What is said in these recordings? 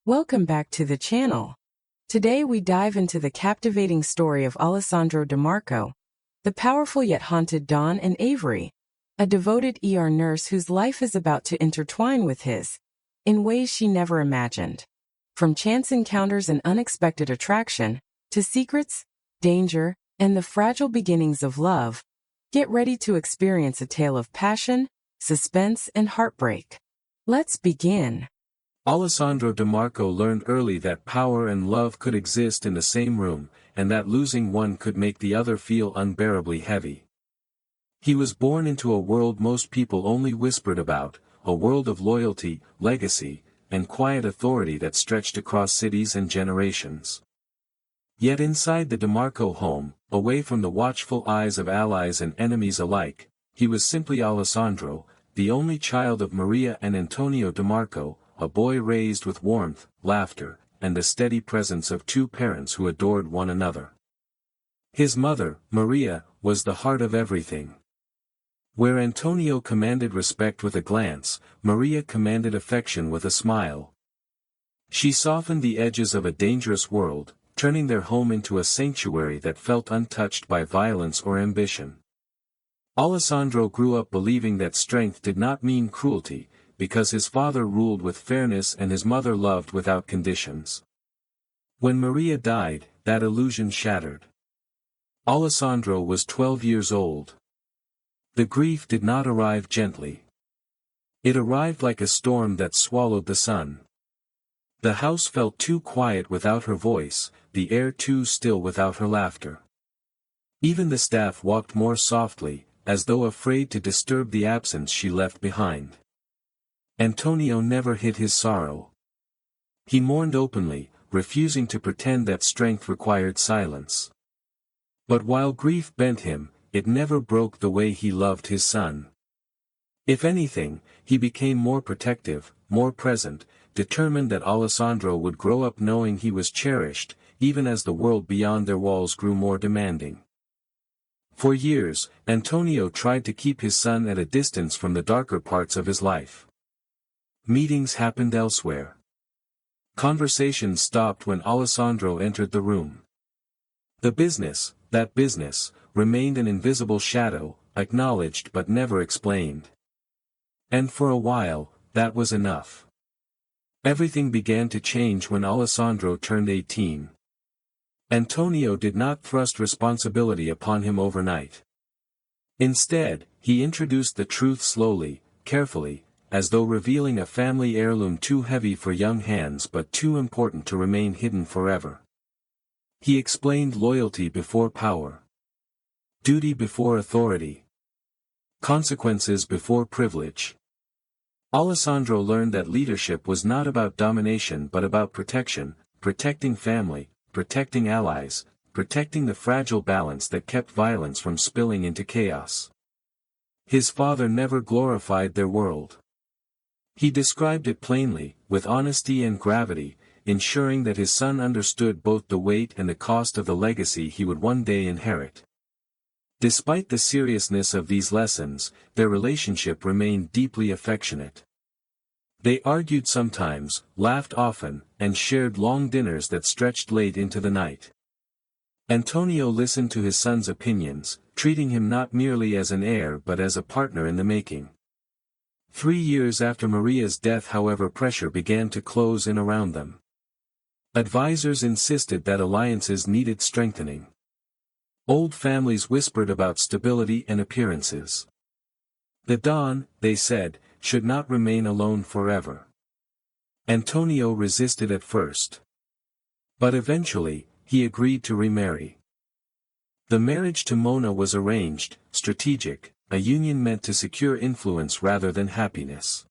Welcome back to the channel. Today we dive into the captivating story of Alessandro DeMarco, the powerful yet haunted Don and Avery, a devoted nurse whose life is about to intertwine with his, in ways she never imagined. From chance encounters and unexpected attraction, to secrets, danger, and the fragile beginnings of love, get ready to experience a tale of passion, suspense, and heartbreak. Let's begin. Alessandro DeMarco learned early that power and love could exist in the same room, and that losing one could make the other feel unbearably heavy. He was born into a world most people only whispered about, a world of loyalty, legacy, and quiet authority that stretched across cities and generations. Yet inside the DeMarco home, away from the watchful eyes of allies and enemies alike, he was simply Alessandro, the only child of Maria and Antonio DeMarco, a boy raised with warmth, laughter, and the steady presence of two parents who adored one another. His mother, Maria, was the heart of everything. Where Antonio commanded respect with a glance, Maria commanded affection with a smile. She softened the edges of a dangerous world, turning their home into a sanctuary that felt untouched by violence or ambition. Alessandro grew up believing that strength did not mean cruelty, because his father ruled with fairness and his mother loved without conditions. When Maria died, that illusion shattered. Alessandro was 12 years old. The grief did not arrive gently. It arrived like a storm that swallowed the sun. The house felt too quiet without her voice, the air too still without her laughter. Even the staff walked more softly, as though afraid to disturb the absence she left behind. Antonio never hid his sorrow. He mourned openly, refusing to pretend that strength required silence. But while grief bent him, it never broke the way he loved his son. If anything, he became more protective, more present, determined that Alessandro would grow up knowing he was cherished, even as the world beyond their walls grew more demanding. For years, Antonio tried to keep his son at a distance from the darker parts of his life. Meetings happened elsewhere. Conversations stopped when Alessandro entered the room. The business, that business, remained an invisible shadow, acknowledged but never explained. And for a while, that was enough. Everything began to change when Alessandro turned 18. Antonio did not thrust responsibility upon him overnight. Instead, he introduced the truth slowly, carefully, as though revealing a family heirloom too heavy for young hands but too important to remain hidden forever. He explained loyalty before power. Duty before authority. Consequences before privilege. Alessandro learned that leadership was not about domination but about protection, protecting family, protecting allies, protecting the fragile balance that kept violence from spilling into chaos. His father never glorified their world. He described it plainly, with honesty and gravity, ensuring that his son understood both the weight and the cost of the legacy he would one day inherit. Despite the seriousness of these lessons, their relationship remained deeply affectionate. They argued sometimes, laughed often, and shared long dinners that stretched late into the night. Antonio listened to his son's opinions, treating him not merely as an heir but as a partner in the making. 3 years after Maria's death, however, pressure began to close in around them. Advisors insisted that alliances needed strengthening. Old families whispered about stability and appearances. The Don, they said, should not remain alone forever. Antonio resisted at first. But eventually, he agreed to remarry. The marriage to Mona was arranged, strategic, a union meant to secure influence rather than happiness.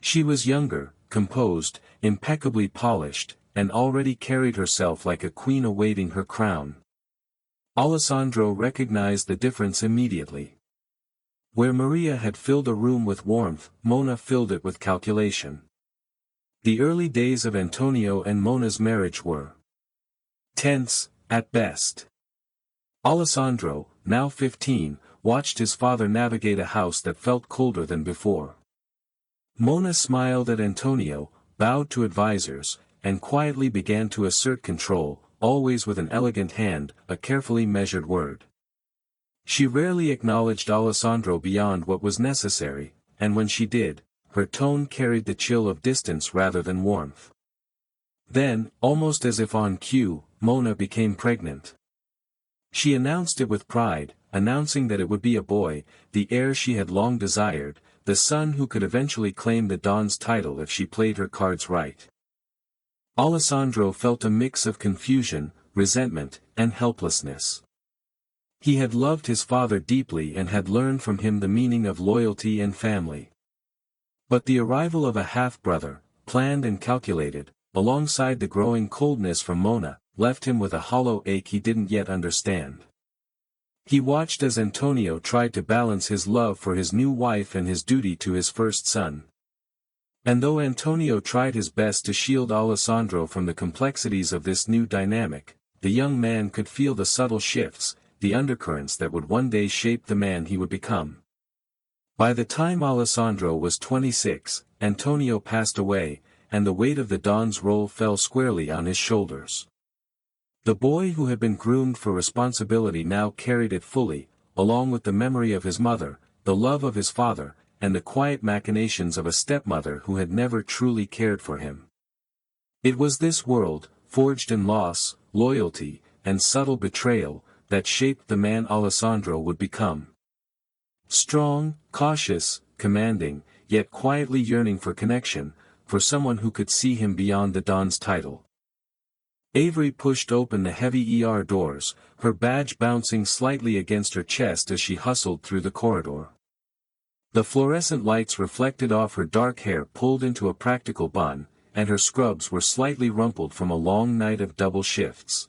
She was younger, composed, impeccably polished, and already carried herself like a queen awaiting her crown. Alessandro recognized the difference immediately. Where Maria had filled a room with warmth, Mona filled it with calculation. The early days of Antonio and Mona's marriage were tense, at best. Alessandro, now 15, watched his father navigate a house that felt colder than before. Mona smiled at Antonio, bowed to advisors, and quietly began to assert control, always with an elegant hand, a carefully measured word. She rarely acknowledged Alessandro beyond what was necessary, and when she did, her tone carried the chill of distance rather than warmth. Then, almost as if on cue, Mona became pregnant. She announced it with pride, announcing that it would be a boy, the heir she had long desired, the son who could eventually claim the Don's title if she played her cards right. Alessandro felt a mix of confusion, resentment, and helplessness. He had loved his father deeply and had learned from him the meaning of loyalty and family. But the arrival of a half-brother, planned and calculated, alongside the growing coldness from Mona, left him with a hollow ache he didn't yet understand. He watched as Antonio tried to balance his love for his new wife and his duty to his first son. And though Antonio tried his best to shield Alessandro from the complexities of this new dynamic, the young man could feel the subtle shifts, the undercurrents that would one day shape the man he would become. By the time Alessandro was 26, Antonio passed away, and the weight of the Don's role fell squarely on his shoulders. The boy who had been groomed for responsibility now carried it fully, along with the memory of his mother, the love of his father, and the quiet machinations of a stepmother who had never truly cared for him. It was this world, forged in loss, loyalty, and subtle betrayal, that shaped the man Alessandro would become. Strong, cautious, commanding, yet quietly yearning for connection, for someone who could see him beyond the Don's title. Avery pushed open the heavy doors, her badge bouncing slightly against her chest as she hustled through the corridor. The fluorescent lights reflected off her dark hair pulled into a practical bun, and her scrubs were slightly rumpled from a long night of double shifts.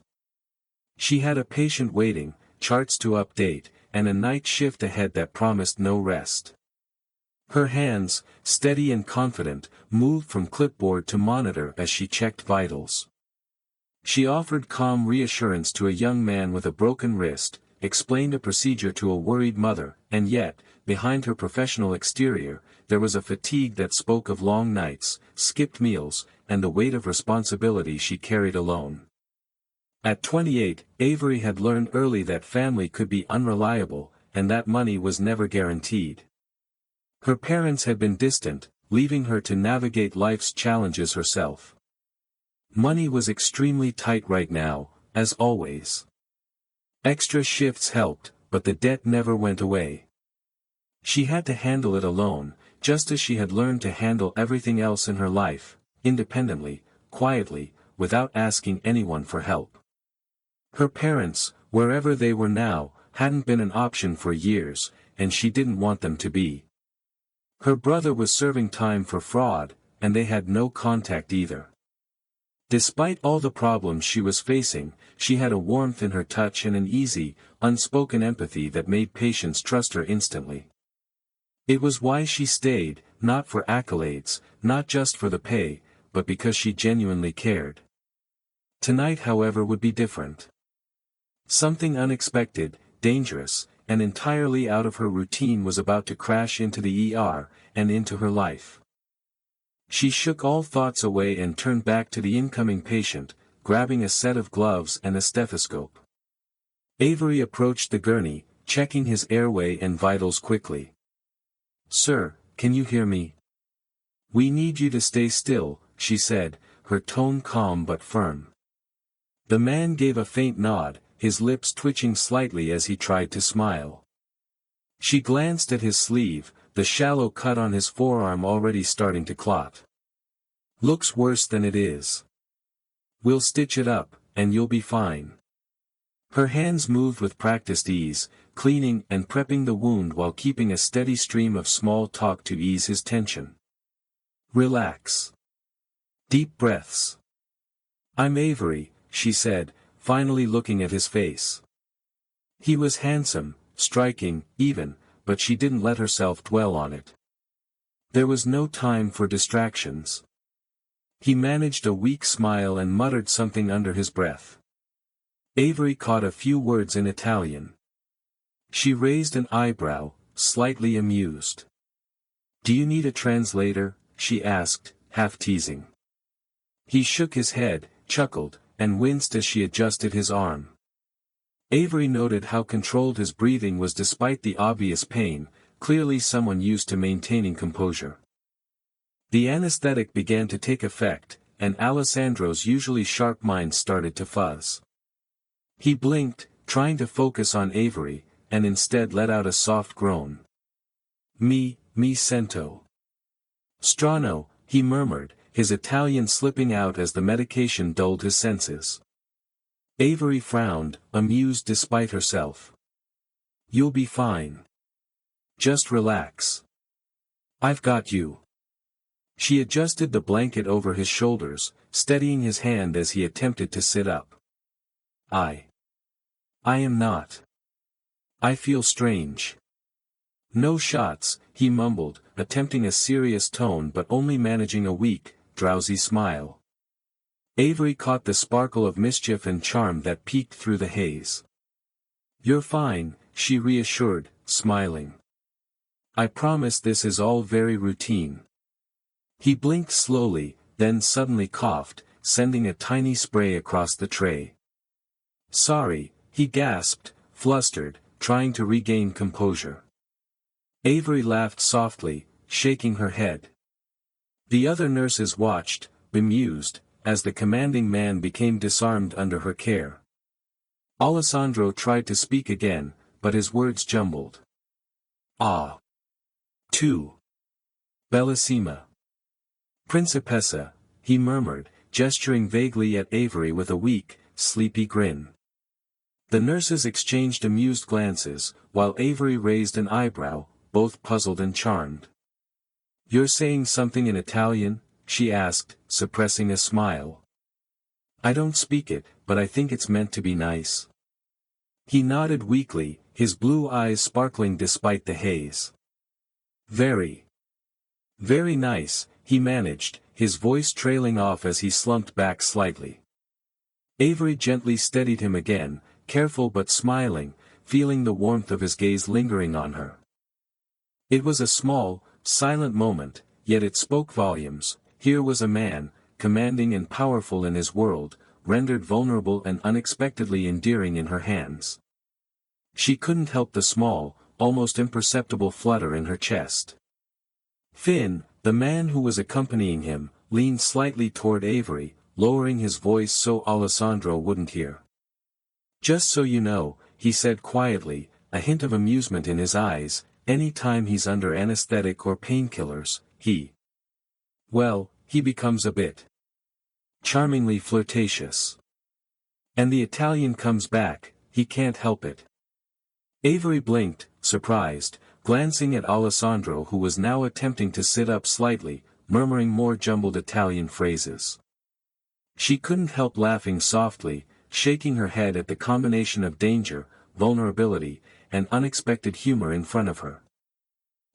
She had a patient waiting, charts to update, and a night shift ahead that promised no rest. Her hands, steady and confident, moved from clipboard to monitor as she checked vitals. She offered calm reassurance to a young man with a broken wrist, explained a procedure to a worried mother, and yet, behind her professional exterior, there was a fatigue that spoke of long nights, skipped meals, and the weight of responsibility she carried alone. At 28, Avery had learned early that family could be unreliable, and that money was never guaranteed. Her parents had been distant, leaving her to navigate life's challenges herself. Money was extremely tight right now, as always. Extra shifts helped, but the debt never went away. She had to handle it alone, just as she had learned to handle everything else in her life, independently, quietly, without asking anyone for help. Her parents, wherever they were now, hadn't been an option for years, and she didn't want them to be. Her brother was serving time for fraud, and they had no contact either. Despite all the problems she was facing, she had a warmth in her touch and an easy, unspoken empathy that made patients trust her instantly. It was why she stayed, not for accolades, not just for the pay, but because she genuinely cared. Tonight, however, would be different. Something unexpected, dangerous, and entirely out of her routine was about to crash into the ER, and into her life. She shook all thoughts away and turned back to the incoming patient, grabbing a set of gloves and a stethoscope. Avery approached the gurney, checking his airway and vitals quickly. "Sir, can you hear me?" "We need you to stay still," she said, her tone calm but firm. The man gave a faint nod, his lips twitching slightly as he tried to smile. She glanced at his sleeve, the shallow cut on his forearm already starting to clot. "Looks worse than it is. We'll stitch it up, and you'll be fine." Her hands moved with practiced ease, cleaning and prepping the wound while keeping a steady stream of small talk to ease his tension. "Relax. Deep breaths." "I'm Avery," she said, finally looking at his face. He was handsome, striking, even, but she didn't let herself dwell on it. There was no time for distractions. He managed a weak smile and muttered something under his breath. Avery caught a few words in Italian. She raised an eyebrow, slightly amused. "Do you need a translator?" she asked, half teasing. He shook his head, chuckled, and winced as she adjusted his arm. Avery noted how controlled his breathing was despite the obvious pain, clearly someone used to maintaining composure. The anesthetic began to take effect, and Alessandro's usually sharp mind started to fuzz. He blinked, trying to focus on Avery, and instead let out a soft groan. Mi sento. Strano, he murmured, his Italian slipping out as the medication dulled his senses. Avery frowned, amused despite herself. You'll be fine. Just relax. I've got you. She adjusted the blanket over his shoulders, steadying his hand as he attempted to sit up. I am not. I feel strange. No shots, he mumbled, attempting a serious tone but only managing a weak, drowsy smile. Avery caught the sparkle of mischief and charm that peeked through the haze. You're fine, she reassured, smiling. I promise this is all very routine. He blinked slowly, then suddenly coughed, sending a tiny spray across the tray. Sorry, he gasped, flustered, trying to regain composure. Avery laughed softly, shaking her head. The other nurses watched, bemused, as the commanding man became disarmed under her care. Alessandro tried to speak again, but his words jumbled. Ah. 2. Bellissima. Principessa, he murmured, gesturing vaguely at Avery with a weak, sleepy grin. The nurses exchanged amused glances, while Avery raised an eyebrow, both puzzled and charmed. You're saying something in Italian? She asked, suppressing a smile. I don't speak it, but I think it's meant to be nice. He nodded weakly, his blue eyes sparkling despite the haze. Very nice, he managed, his voice trailing off as he slumped back slightly. Avery gently steadied him again, careful but smiling, feeling the warmth of his gaze lingering on her. It was a small, silent moment, yet it spoke volumes. Here was a man, commanding and powerful in his world, rendered vulnerable and unexpectedly endearing in her hands. She couldn't help the small, almost imperceptible flutter in her chest. Finn, the man who was accompanying him, leaned slightly toward Avery, lowering his voice so Alessandro wouldn't hear. Just so you know, he said quietly, a hint of amusement in his eyes, any time he's under anesthetic or painkillers, he becomes a bit charmingly flirtatious. And the Italian comes back, he can't help it. Avery blinked, surprised, glancing at Alessandro who was now attempting to sit up slightly, murmuring more jumbled Italian phrases. She couldn't help laughing softly, shaking her head at the combination of danger, vulnerability, and unexpected humor in front of her.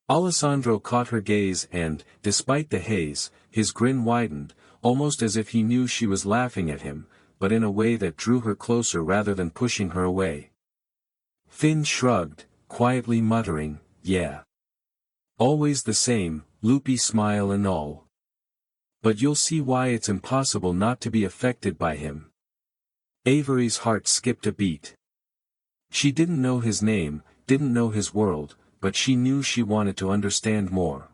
Alessandro caught her gaze and, despite the haze, his grin widened, almost as if he knew she was laughing at him, but in a way that drew her closer rather than pushing her away. Finn shrugged, quietly muttering, yeah. Always the same, loopy smile and all. But you'll see why it's impossible not to be affected by him. Avery's heart skipped a beat. She didn't know his name, didn't know his world, but she knew she wanted to understand more.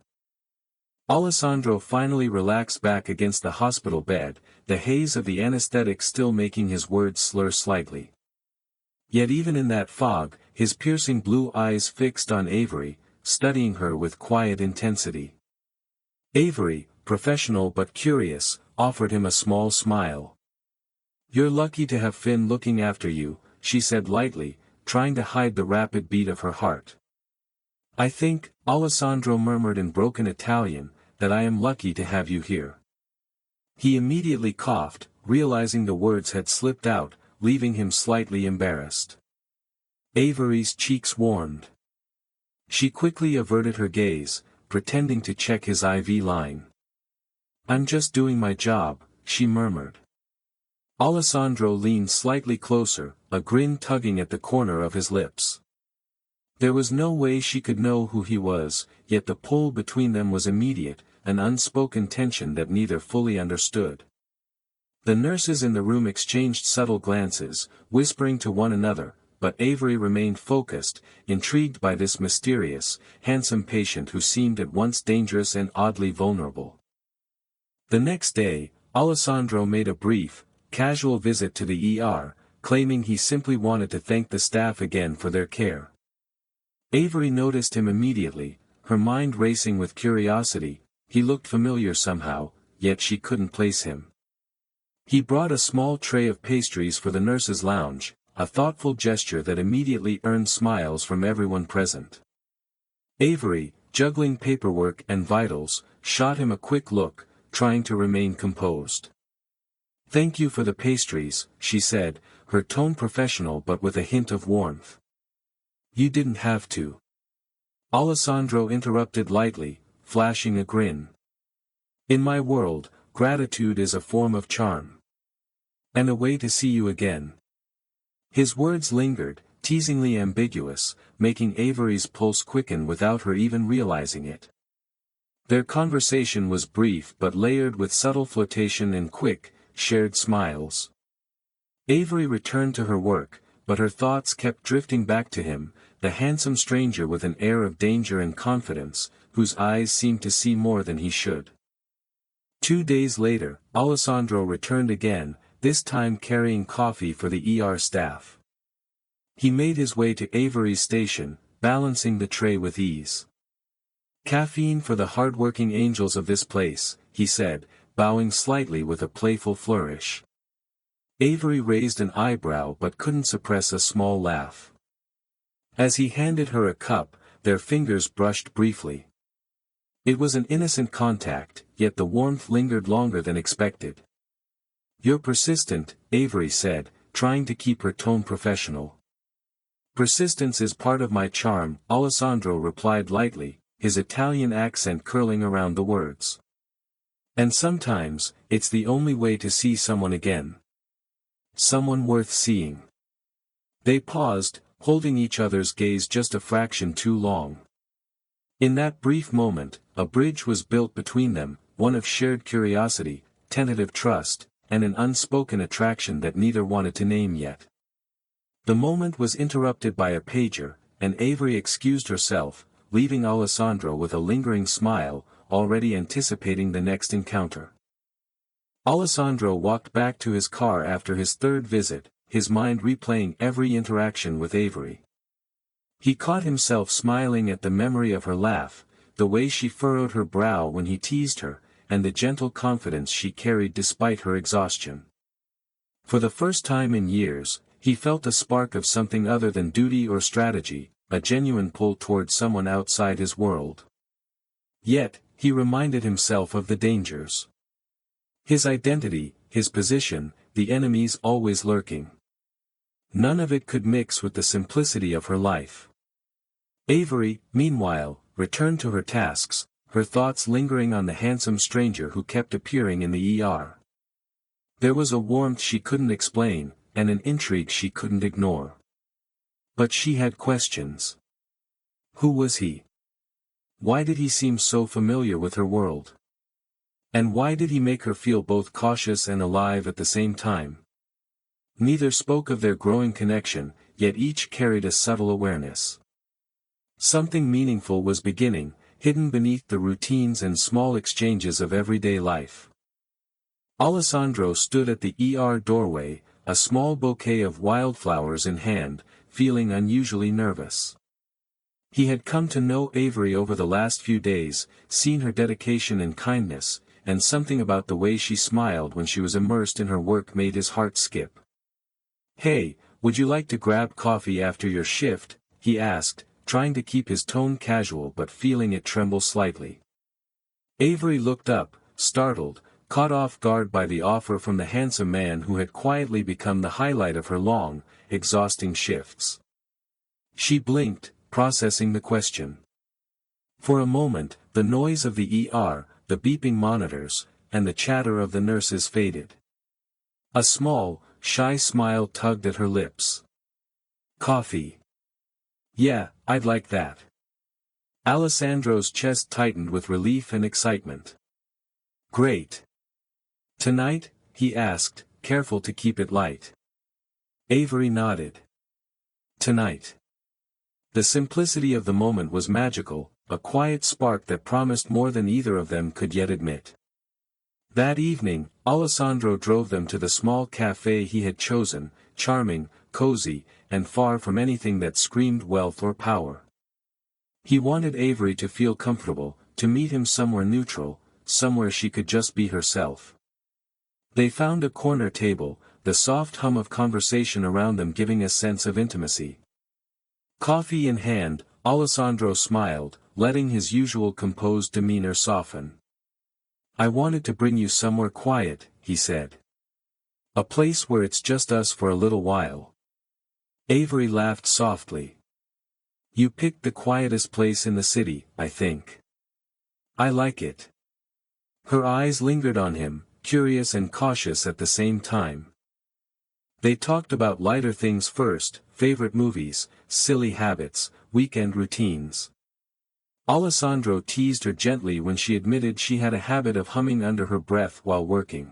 Alessandro finally relaxed back against the hospital bed, the haze of the anesthetic still making his words slur slightly. Yet even in that fog, his piercing blue eyes fixed on Avery, studying her with quiet intensity. Avery, professional but curious, offered him a small smile. You're lucky to have Finn looking after you, she said lightly, trying to hide the rapid beat of her heart. I think, Alessandro murmured in broken Italian, that I am lucky to have you here. He immediately coughed, realizing the words had slipped out, leaving him slightly embarrassed. Avery's cheeks warmed. She quickly averted her gaze, pretending to check his IV line. I'm just doing my job, she murmured. Alessandro leaned slightly closer, a grin tugging at the corner of his lips. There was no way she could know who he was, yet the pull between them was immediate, an unspoken tension that neither fully understood. The nurses in the room exchanged subtle glances, whispering to one another, but Avery remained focused, intrigued by this mysterious, handsome patient who seemed at once dangerous and oddly vulnerable. The next day, Alessandro made a brief, casual visit to the ER, claiming he simply wanted to thank the staff again for their care. Avery noticed him immediately, her mind racing with curiosity. He looked familiar somehow, yet she couldn't place him. He brought a small tray of pastries for the nurses' lounge, a thoughtful gesture that immediately earned smiles from everyone present. Avery, juggling paperwork and vitals, shot him a quick look, trying to remain composed. "Thank you for the pastries," she said, her tone professional but with a hint of warmth. "You didn't have to." Alessandro interrupted lightly, flashing a grin. "In my world, gratitude is a form of charm. And a way to see you again." His words lingered, teasingly ambiguous, making Avery's pulse quicken without her even realizing it. Their conversation was brief but layered with subtle flirtation and quick, shared smiles. Avery returned to her work, but her thoughts kept drifting back to him, the handsome stranger with an air of danger and confidence, whose eyes seemed to see more than he should. 2 days later, Alessandro returned again, this time carrying coffee for the ER staff. He made his way to Avery's station, balancing the tray with ease. "Caffeine for the hard-working angels of this place," he said, bowing slightly with a playful flourish. Avery raised an eyebrow but couldn't suppress a small laugh. As he handed her a cup, their fingers brushed briefly. It was an innocent contact, yet the warmth lingered longer than expected. "You're persistent," Avery said, trying to keep her tone professional. "Persistence is part of my charm," Alessandro replied lightly, his Italian accent curling around the words. "And sometimes, it's the only way to see someone again. Someone worth seeing." They paused, holding each other's gaze just a fraction too long. In that brief moment, a bridge was built between them, one of shared curiosity, tentative trust, and an unspoken attraction that neither wanted to name yet. The moment was interrupted by a pager, and Avery excused herself, leaving Alessandro with a lingering smile, already anticipating the next encounter. Alessandro walked back to his car after his third visit, his mind replaying every interaction with Avery. He caught himself smiling at the memory of her laugh, the way she furrowed her brow when he teased her, and the gentle confidence she carried despite her exhaustion. For the first time in years, he felt a spark of something other than duty or strategy, a genuine pull towards someone outside his world. Yet, he reminded himself of the dangers. His identity, his position, the enemies always lurking. None of it could mix with the simplicity of her life. Avery, meanwhile, returned to her tasks, her thoughts lingering on the handsome stranger who kept appearing in the ER. There was a warmth she couldn't explain, and an intrigue she couldn't ignore. But she had questions. Who was he? Why did he seem so familiar with her world? And why did he make her feel both cautious and alive at the same time? Neither spoke of their growing connection, yet each carried a subtle awareness. Something meaningful was beginning, hidden beneath the routines and small exchanges of everyday life. Alessandro stood at the ER doorway, a small bouquet of wildflowers in hand, feeling unusually nervous. He had come to know Avery over the last few days, seen her dedication and kindness, and something about the way she smiled when she was immersed in her work made his heart skip. "Hey, would you like to grab coffee after your shift?" he asked, trying to keep his tone casual but feeling it tremble slightly. Avery looked up, startled, caught off guard by the offer from the handsome man who had quietly become the highlight of her long, exhausting shifts. She blinked, processing the question. For a moment, the noise of the ER, the beeping monitors, and the chatter of the nurses faded. A small, shy smile tugged at her lips. "Coffee? Yeah, I'd like that." Alessandro's chest tightened with relief and excitement. "Great. Tonight?" he asked, careful to keep it light. Avery nodded. Tonight. The simplicity of the moment was magical, a quiet spark that promised more than either of them could yet admit. That evening, Alessandro drove them to the small cafe he had chosen, charming, cozy, and far from anything that screamed wealth or power. He wanted Avery to feel comfortable, to meet him somewhere neutral, somewhere she could just be herself. They found a corner table, the soft hum of conversation around them giving a sense of intimacy. Coffee in hand, Alessandro smiled, letting his usual composed demeanor soften. I wanted to bring you somewhere quiet, he said. A place where it's just us for a little while. Avery laughed softly. You picked the quietest place in the city, I think. I like it. Her eyes lingered on him, curious and cautious at the same time. They talked about lighter things first, favorite movies, silly habits, weekend routines. Alessandro teased her gently when she admitted she had a habit of humming under her breath while working.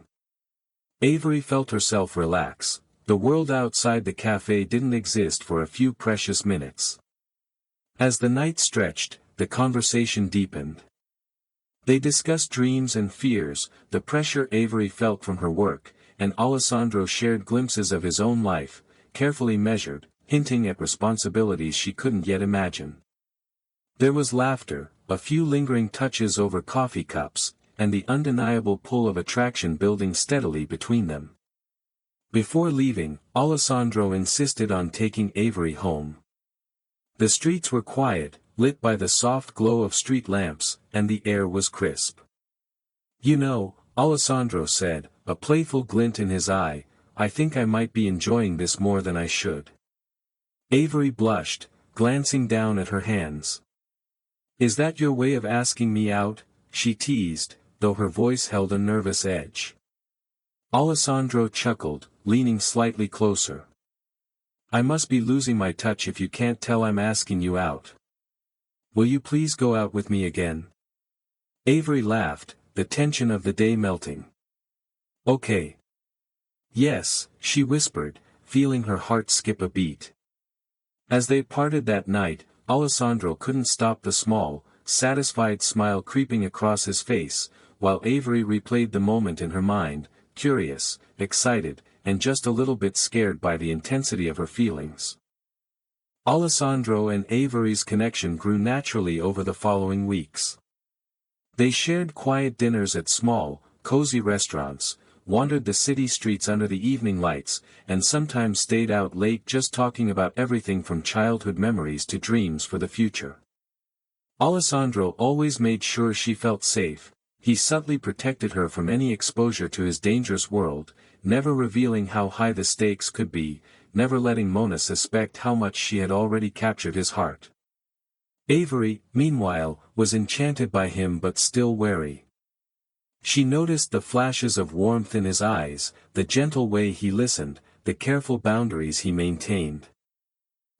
Avery felt herself relax. The world outside the cafe didn't exist for a few precious minutes. As the night stretched, the conversation deepened. They discussed dreams and fears, the pressure Avery felt from her work, and Alessandro shared glimpses of his own life, carefully measured, hinting at responsibilities she couldn't yet imagine. There was laughter, a few lingering touches over coffee cups, and the undeniable pull of attraction building steadily between them. Before leaving, Alessandro insisted on taking Avery home. The streets were quiet, lit by the soft glow of street lamps, and the air was crisp. You know, Alessandro said, a playful glint in his eye, I think I might be enjoying this more than I should. Avery blushed, glancing down at her hands. Is that your way of asking me out? She teased, though her voice held a nervous edge. Alessandro chuckled, leaning slightly closer. I must be losing my touch if you can't tell I'm asking you out. Will you please go out with me again? Avery laughed, the tension of the day melting. Okay. Yes, she whispered, feeling her heart skip a beat. As they parted that night, Alessandro couldn't stop the small, satisfied smile creeping across his face, while Avery replayed the moment in her mind, curious, excited, and just a little bit scared by the intensity of her feelings. Alessandro and Avery's connection grew naturally over the following weeks. They shared quiet dinners at small, cozy restaurants, wandered the city streets under the evening lights, and sometimes stayed out late just talking about everything from childhood memories to dreams for the future. Alessandro always made sure she felt safe. He subtly protected her from any exposure to his dangerous world, never revealing how high the stakes could be, never letting Mona suspect how much she had already captured his heart. Avery, meanwhile, was enchanted by him but still wary. She noticed the flashes of warmth in his eyes, the gentle way he listened, the careful boundaries he maintained.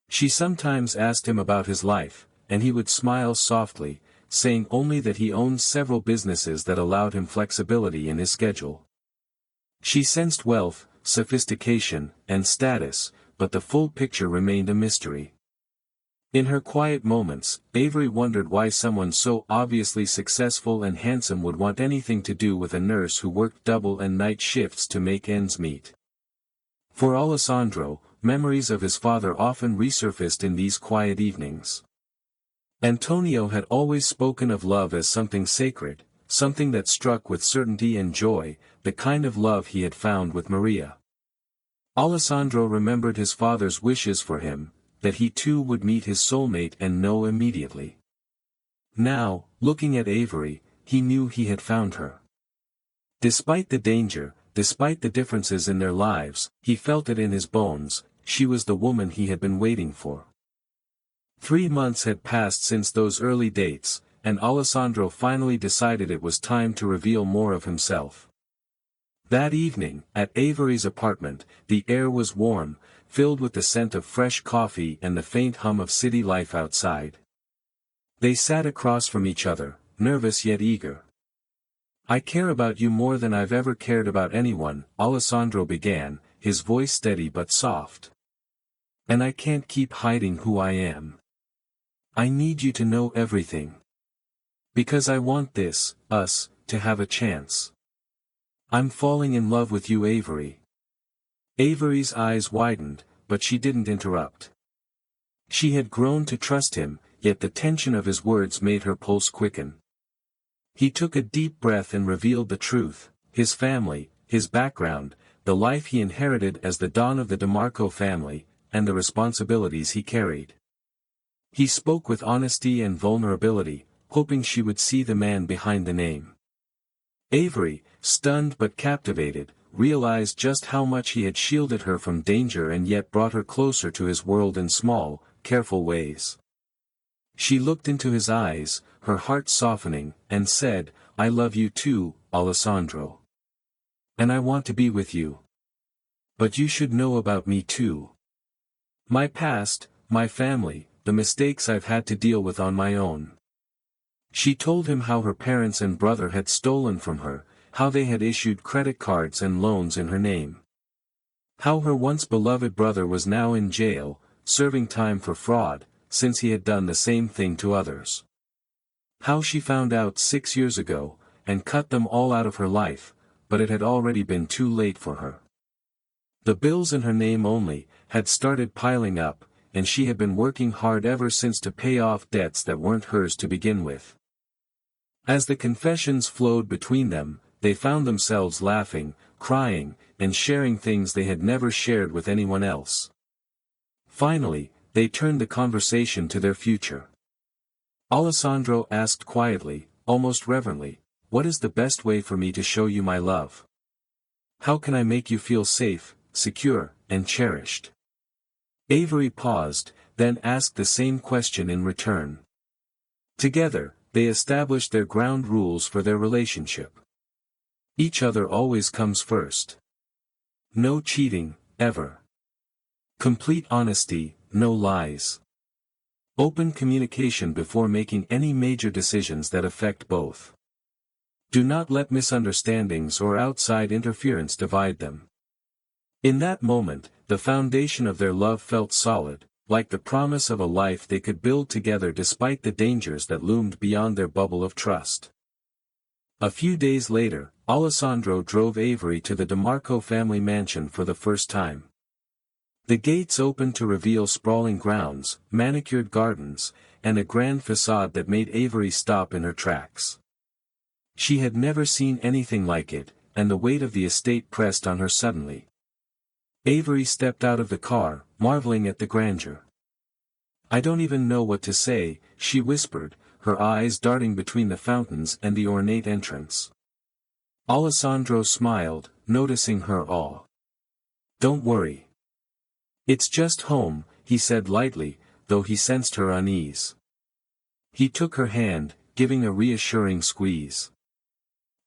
She sometimes asked him about his life, and he would smile softly, saying only that he owned several businesses that allowed him flexibility in his schedule. She sensed wealth, sophistication, and status, but the full picture remained a mystery. In her quiet moments, Avery wondered why someone so obviously successful and handsome would want anything to do with a nurse who worked double and night shifts to make ends meet. For Alessandro, memories of his father often resurfaced in these quiet evenings. Antonio had always spoken of love as something sacred, something that struck with certainty and joy, the kind of love he had found with Maria. Alessandro remembered his father's wishes for him, that he too would meet his soulmate and know immediately. Now, looking at Avery, he knew he had found her. Despite the danger, despite the differences in their lives, he felt it in his bones, she was the woman he had been waiting for. 3 months had passed since those early dates, and Alessandro finally decided it was time to reveal more of himself. That evening, at Avery's apartment, the air was warm, filled with the scent of fresh coffee and the faint hum of city life outside. They sat across from each other, nervous yet eager. I care about you more than I've ever cared about anyone, Alessandro began, his voice steady but soft. And I can't keep hiding who I am. I need you to know everything. Because I want us, to have a chance. I'm falling in love with you, Avery. Avery's eyes widened, but she didn't interrupt. She had grown to trust him, yet the tension of his words made her pulse quicken. He took a deep breath and revealed the truth: his family, his background, the life he inherited as the Don of the DeMarco family, and the responsibilities he carried. He spoke with honesty and vulnerability, hoping she would see the man behind the name. Avery, stunned but captivated, realized just how much he had shielded her from danger and yet brought her closer to his world in small, careful ways. She looked into his eyes, her heart softening, and said, "I love you too, Alessandro. And I want to be with you. But you should know about me too. My past, my family, the mistakes I've had to deal with on my own." She told him how her parents and brother had stolen from her, how they had issued credit cards and loans in her name. How her once beloved brother was now in jail, serving time for fraud, since he had done the same thing to others. How she found out 6 years ago, and cut them all out of her life, but it had already been too late for her. The bills in her name only, had started piling up, and she had been working hard ever since to pay off debts that weren't hers to begin with. As the confessions flowed between them, they found themselves laughing, crying, and sharing things they had never shared with anyone else. Finally, they turned the conversation to their future. Alessandro asked quietly, almost reverently, "What is the best way for me to show you my love? How can I make you feel safe, secure, and cherished?" Avery paused, then asked the same question in return. Together, they established their ground rules for their relationship. Each other always comes first. No cheating, ever. Complete honesty, no lies. Open communication before making any major decisions that affect both. Do not let misunderstandings or outside interference divide them. In that moment, the foundation of their love felt solid, like the promise of a life they could build together despite the dangers that loomed beyond their bubble of trust. A few days later, Alessandro drove Avery to the DeMarco family mansion for the first time. The gates opened to reveal sprawling grounds, manicured gardens, and a grand facade that made Avery stop in her tracks. She had never seen anything like it, and the weight of the estate pressed on her suddenly. Avery stepped out of the car, marveling at the grandeur. "I don't even know what to say," she whispered, her eyes darting between the fountains and the ornate entrance. Alessandro smiled, noticing her awe. "Don't worry. It's just home," he said lightly, though he sensed her unease. He took her hand, giving a reassuring squeeze.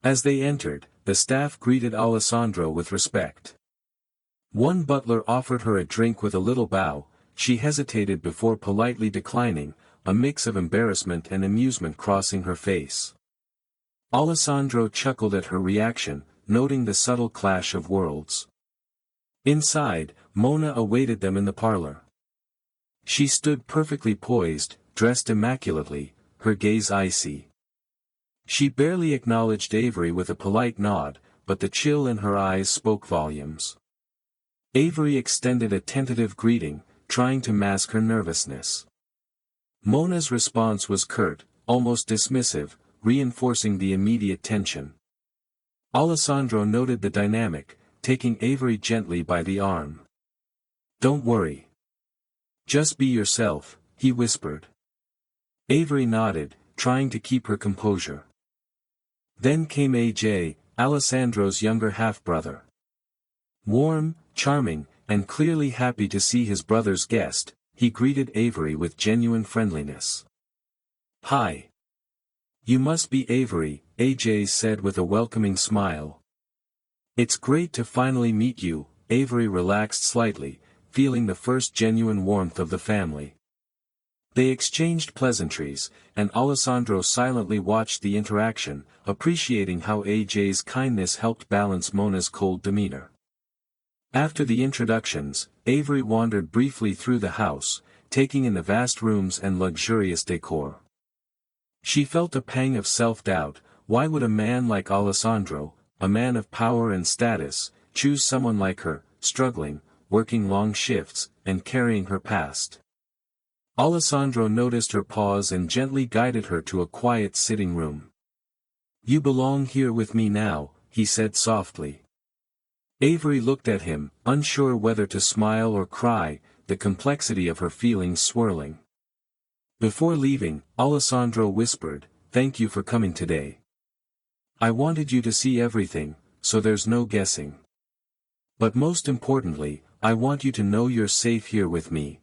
As they entered, the staff greeted Alessandro with respect. One butler offered her a drink with a little bow. She hesitated before politely declining, a mix of embarrassment and amusement crossing her face. Alessandro chuckled at her reaction, noting the subtle clash of worlds. Inside, Mona awaited them in the parlor. She stood perfectly poised, dressed immaculately, her gaze icy. She barely acknowledged Avery with a polite nod, but the chill in her eyes spoke volumes. Avery extended a tentative greeting, trying to mask her nervousness. Mona's response was curt, almost dismissive, reinforcing the immediate tension. Alessandro noted the dynamic, taking Avery gently by the arm. "Don't worry. Just be yourself," he whispered. Avery nodded, trying to keep her composure. Then came AJ, Alessandro's younger half-brother. Warm, charming, and clearly happy to see his brother's guest, he greeted Avery with genuine friendliness. "Hi. You must be Avery," AJ said with a welcoming smile. "It's great to finally meet you," Avery relaxed slightly, feeling the first genuine warmth of the family. They exchanged pleasantries, and Alessandro silently watched the interaction, appreciating how AJ's kindness helped balance Mona's cold demeanor. After the introductions, Avery wandered briefly through the house, taking in the vast rooms and luxurious decor. She felt a pang of self-doubt. Why would a man like Alessandro, a man of power and status, choose someone like her, struggling, working long shifts, and carrying her past? Alessandro noticed her pause and gently guided her to a quiet sitting room. "You belong here with me now," he said softly. Avery looked at him, unsure whether to smile or cry, the complexity of her feelings swirling. Before leaving, Alessandro whispered, "Thank you for coming today. I wanted you to see everything, so there's no guessing. But most importantly, I want you to know you're safe here with me."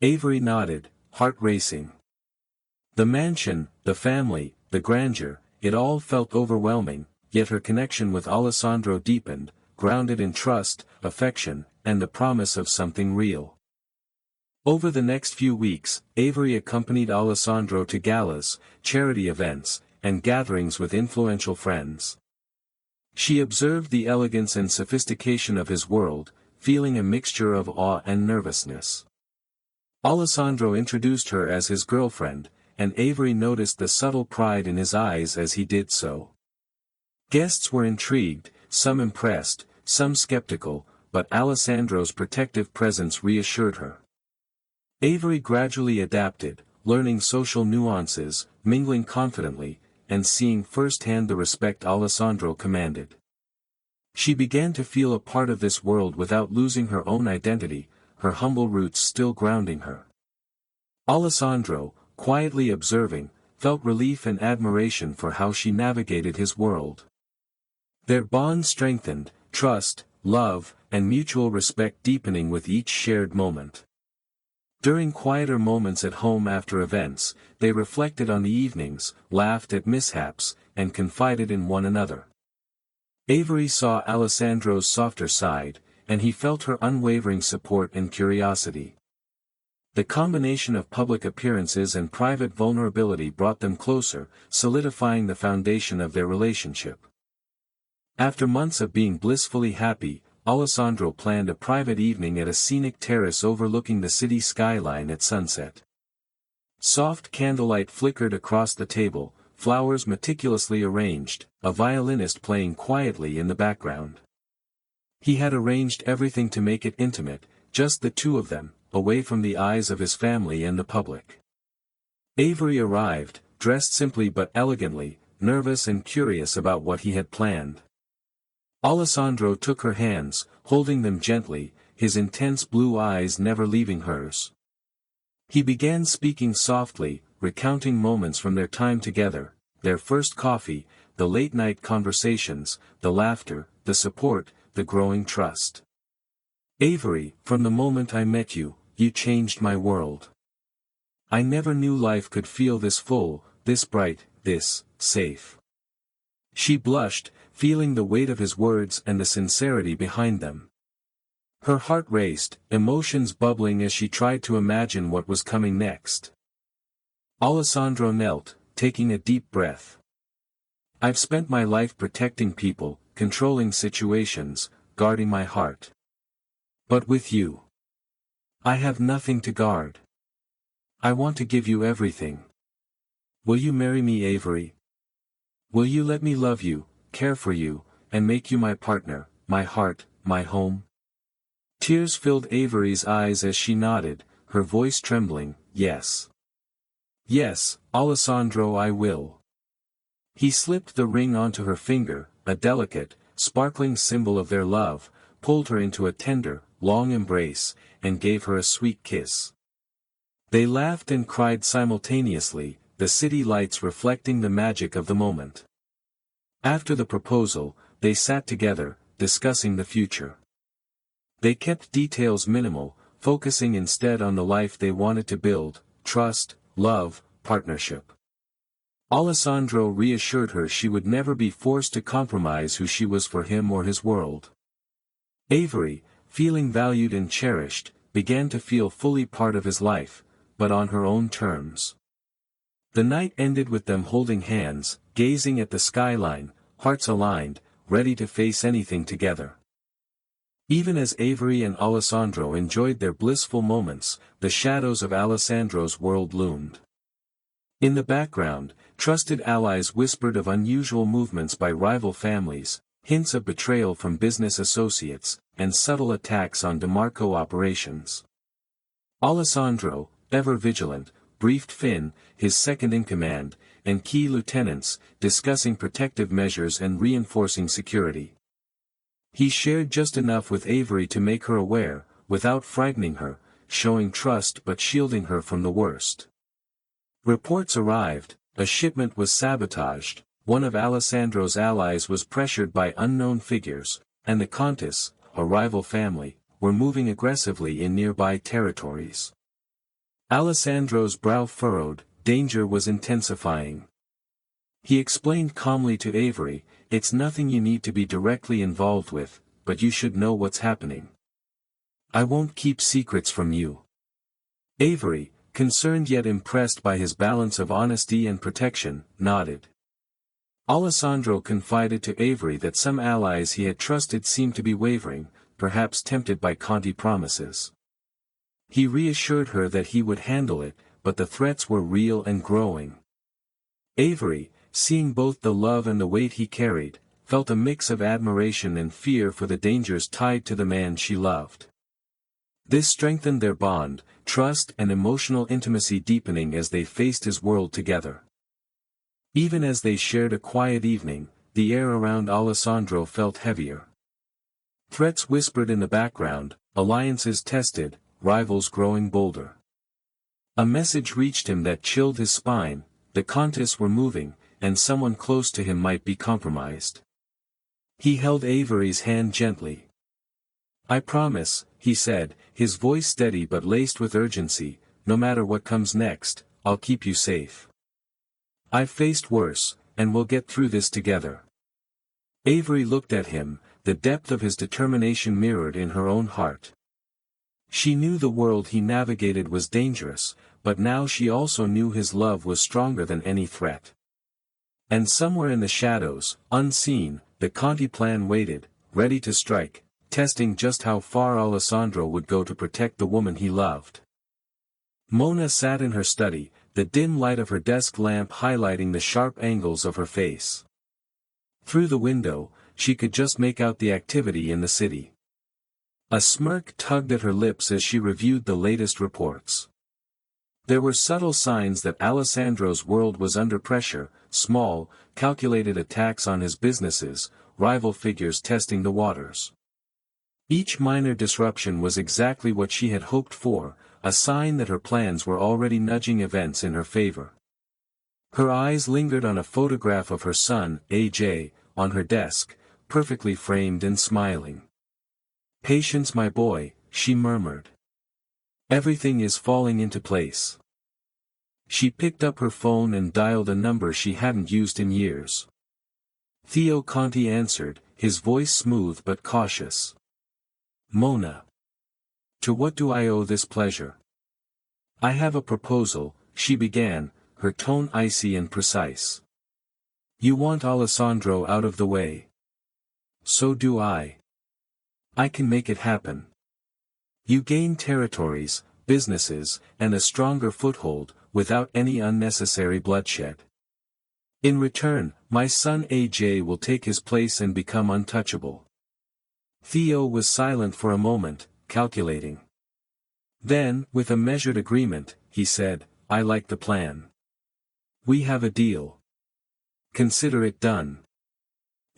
Avery nodded, heart racing. The mansion, the family, the grandeur, it all felt overwhelming, yet her connection with Alessandro deepened, grounded in trust, affection, and the promise of something real. Over the next few weeks, Avery accompanied Alessandro to galas, charity events, and gatherings with influential friends. She observed the elegance and sophistication of his world, feeling a mixture of awe and nervousness. Alessandro introduced her as his girlfriend, and Avery noticed the subtle pride in his eyes as he did so. Guests were intrigued, some impressed, some skeptical, but Alessandro's protective presence reassured her. Avery gradually adapted, learning social nuances, mingling confidently, and seeing firsthand the respect Alessandro commanded. She began to feel a part of this world without losing her own identity, her humble roots still grounding her. Alessandro, quietly observing, felt relief and admiration for how she navigated his world. Their bond strengthened, trust, love, and mutual respect deepening with each shared moment. During quieter moments at home after events, they reflected on the evenings, laughed at mishaps, and confided in one another. Avery saw Alessandro's softer side, and he felt her unwavering support and curiosity. The combination of public appearances and private vulnerability brought them closer, solidifying the foundation of their relationship. After months of being blissfully happy, Alessandro planned a private evening at a scenic terrace overlooking the city skyline at sunset. Soft candlelight flickered across the table, flowers meticulously arranged, a violinist playing quietly in the background. He had arranged everything to make it intimate, just the two of them, away from the eyes of his family and the public. Avery arrived, dressed simply but elegantly, nervous and curious about what he had planned. Alessandro took her hands, holding them gently, his intense blue eyes never leaving hers. He began speaking softly, recounting moments from their time together, their first coffee, the late-night conversations, the laughter, the support, the growing trust. "Avery, from the moment I met you, you changed my world. I never knew life could feel this full, this bright, this safe." She blushed, feeling the weight of his words and the sincerity behind them. Her heart raced, emotions bubbling as she tried to imagine what was coming next. Alessandro knelt, taking a deep breath. "I've spent my life protecting people, controlling situations, guarding my heart. But with you, I have nothing to guard. I want to give you everything. Will you marry me, Avery? Will you let me love you, care for you, and make you my partner, my heart, my home?" Tears filled Avery's eyes as she nodded, her voice trembling, "Yes. Yes, Alessandro, I will." He slipped the ring onto her finger, a delicate, sparkling symbol of their love, pulled her into a tender, long embrace, and gave her a sweet kiss. They laughed and cried simultaneously, the city lights reflecting the magic of the moment. After the proposal, they sat together, discussing the future. They kept details minimal, focusing instead on the life they wanted to build: trust, love, partnership. Alessandro reassured her she would never be forced to compromise who she was for him or his world. Avery, feeling valued and cherished, began to feel fully part of his life, but on her own terms. The night ended with them holding hands, gazing at the skyline, hearts aligned, ready to face anything together. Even as Avery and Alessandro enjoyed their blissful moments, the shadows of Alessandro's world loomed. In the background, trusted allies whispered of unusual movements by rival families, hints of betrayal from business associates, and subtle attacks on DeMarco operations. Alessandro, ever vigilant, briefed Finn, his second-in-command, and key lieutenants, discussing protective measures and reinforcing security. He shared just enough with Avery to make her aware, without frightening her, showing trust but shielding her from the worst. Reports arrived, a shipment was sabotaged, one of Alessandro's allies was pressured by unknown figures, and the Countess, a rival family, were moving aggressively in nearby territories. Alessandro's brow furrowed, danger was intensifying. He explained calmly to Avery, "It's nothing you need to be directly involved with, but you should know what's happening. I won't keep secrets from you." Avery, concerned yet impressed by his balance of honesty and protection, nodded. Alessandro confided to Avery that some allies he had trusted seemed to be wavering, perhaps tempted by Conti promises. He reassured her that he would handle it, but the threats were real and growing. Avery, seeing both the love and the weight he carried, felt a mix of admiration and fear for the dangers tied to the man she loved. This strengthened their bond, trust and emotional intimacy deepening as they faced his world together. Even as they shared a quiet evening, the air around Alessandro felt heavier. Threats whispered in the background, alliances tested, rivals growing bolder. A message reached him that chilled his spine, the Countess were moving, and someone close to him might be compromised. He held Avery's hand gently. "I promise," he said, his voice steady but laced with urgency, "no matter what comes next, I'll keep you safe. I've faced worse, and we'll get through this together." Avery looked at him, the depth of his determination mirrored in her own heart. She knew the world he navigated was dangerous, but now she also knew his love was stronger than any threat. And somewhere in the shadows, unseen, the Conti plan waited, ready to strike, testing just how far Alessandro would go to protect the woman he loved. Mona sat in her study, the dim light of her desk lamp highlighting the sharp angles of her face. Through the window, she could just make out the activity in the city. A smirk tugged at her lips as she reviewed the latest reports. There were subtle signs that Alessandro's world was under pressure, small, calculated attacks on his businesses, rival figures testing the waters. Each minor disruption was exactly what she had hoped for, a sign that her plans were already nudging events in her favor. Her eyes lingered on a photograph of her son, AJ, on her desk, perfectly framed and smiling. "Patience, my boy," she murmured. "Everything is falling into place." She picked up her phone and dialed a number she hadn't used in years. Theo Conti answered, his voice smooth but cautious. "Mona. To what do I owe this pleasure?" "I have a proposal," she began, her tone icy and precise. "You want Alessandro out of the way. So do I. I can make it happen. You gain territories, businesses, and a stronger foothold, without any unnecessary bloodshed. In return, my son AJ will take his place and become untouchable." Theo was silent for a moment, calculating. Then, with a measured agreement, he said, "I like the plan. We have a deal. Consider it done."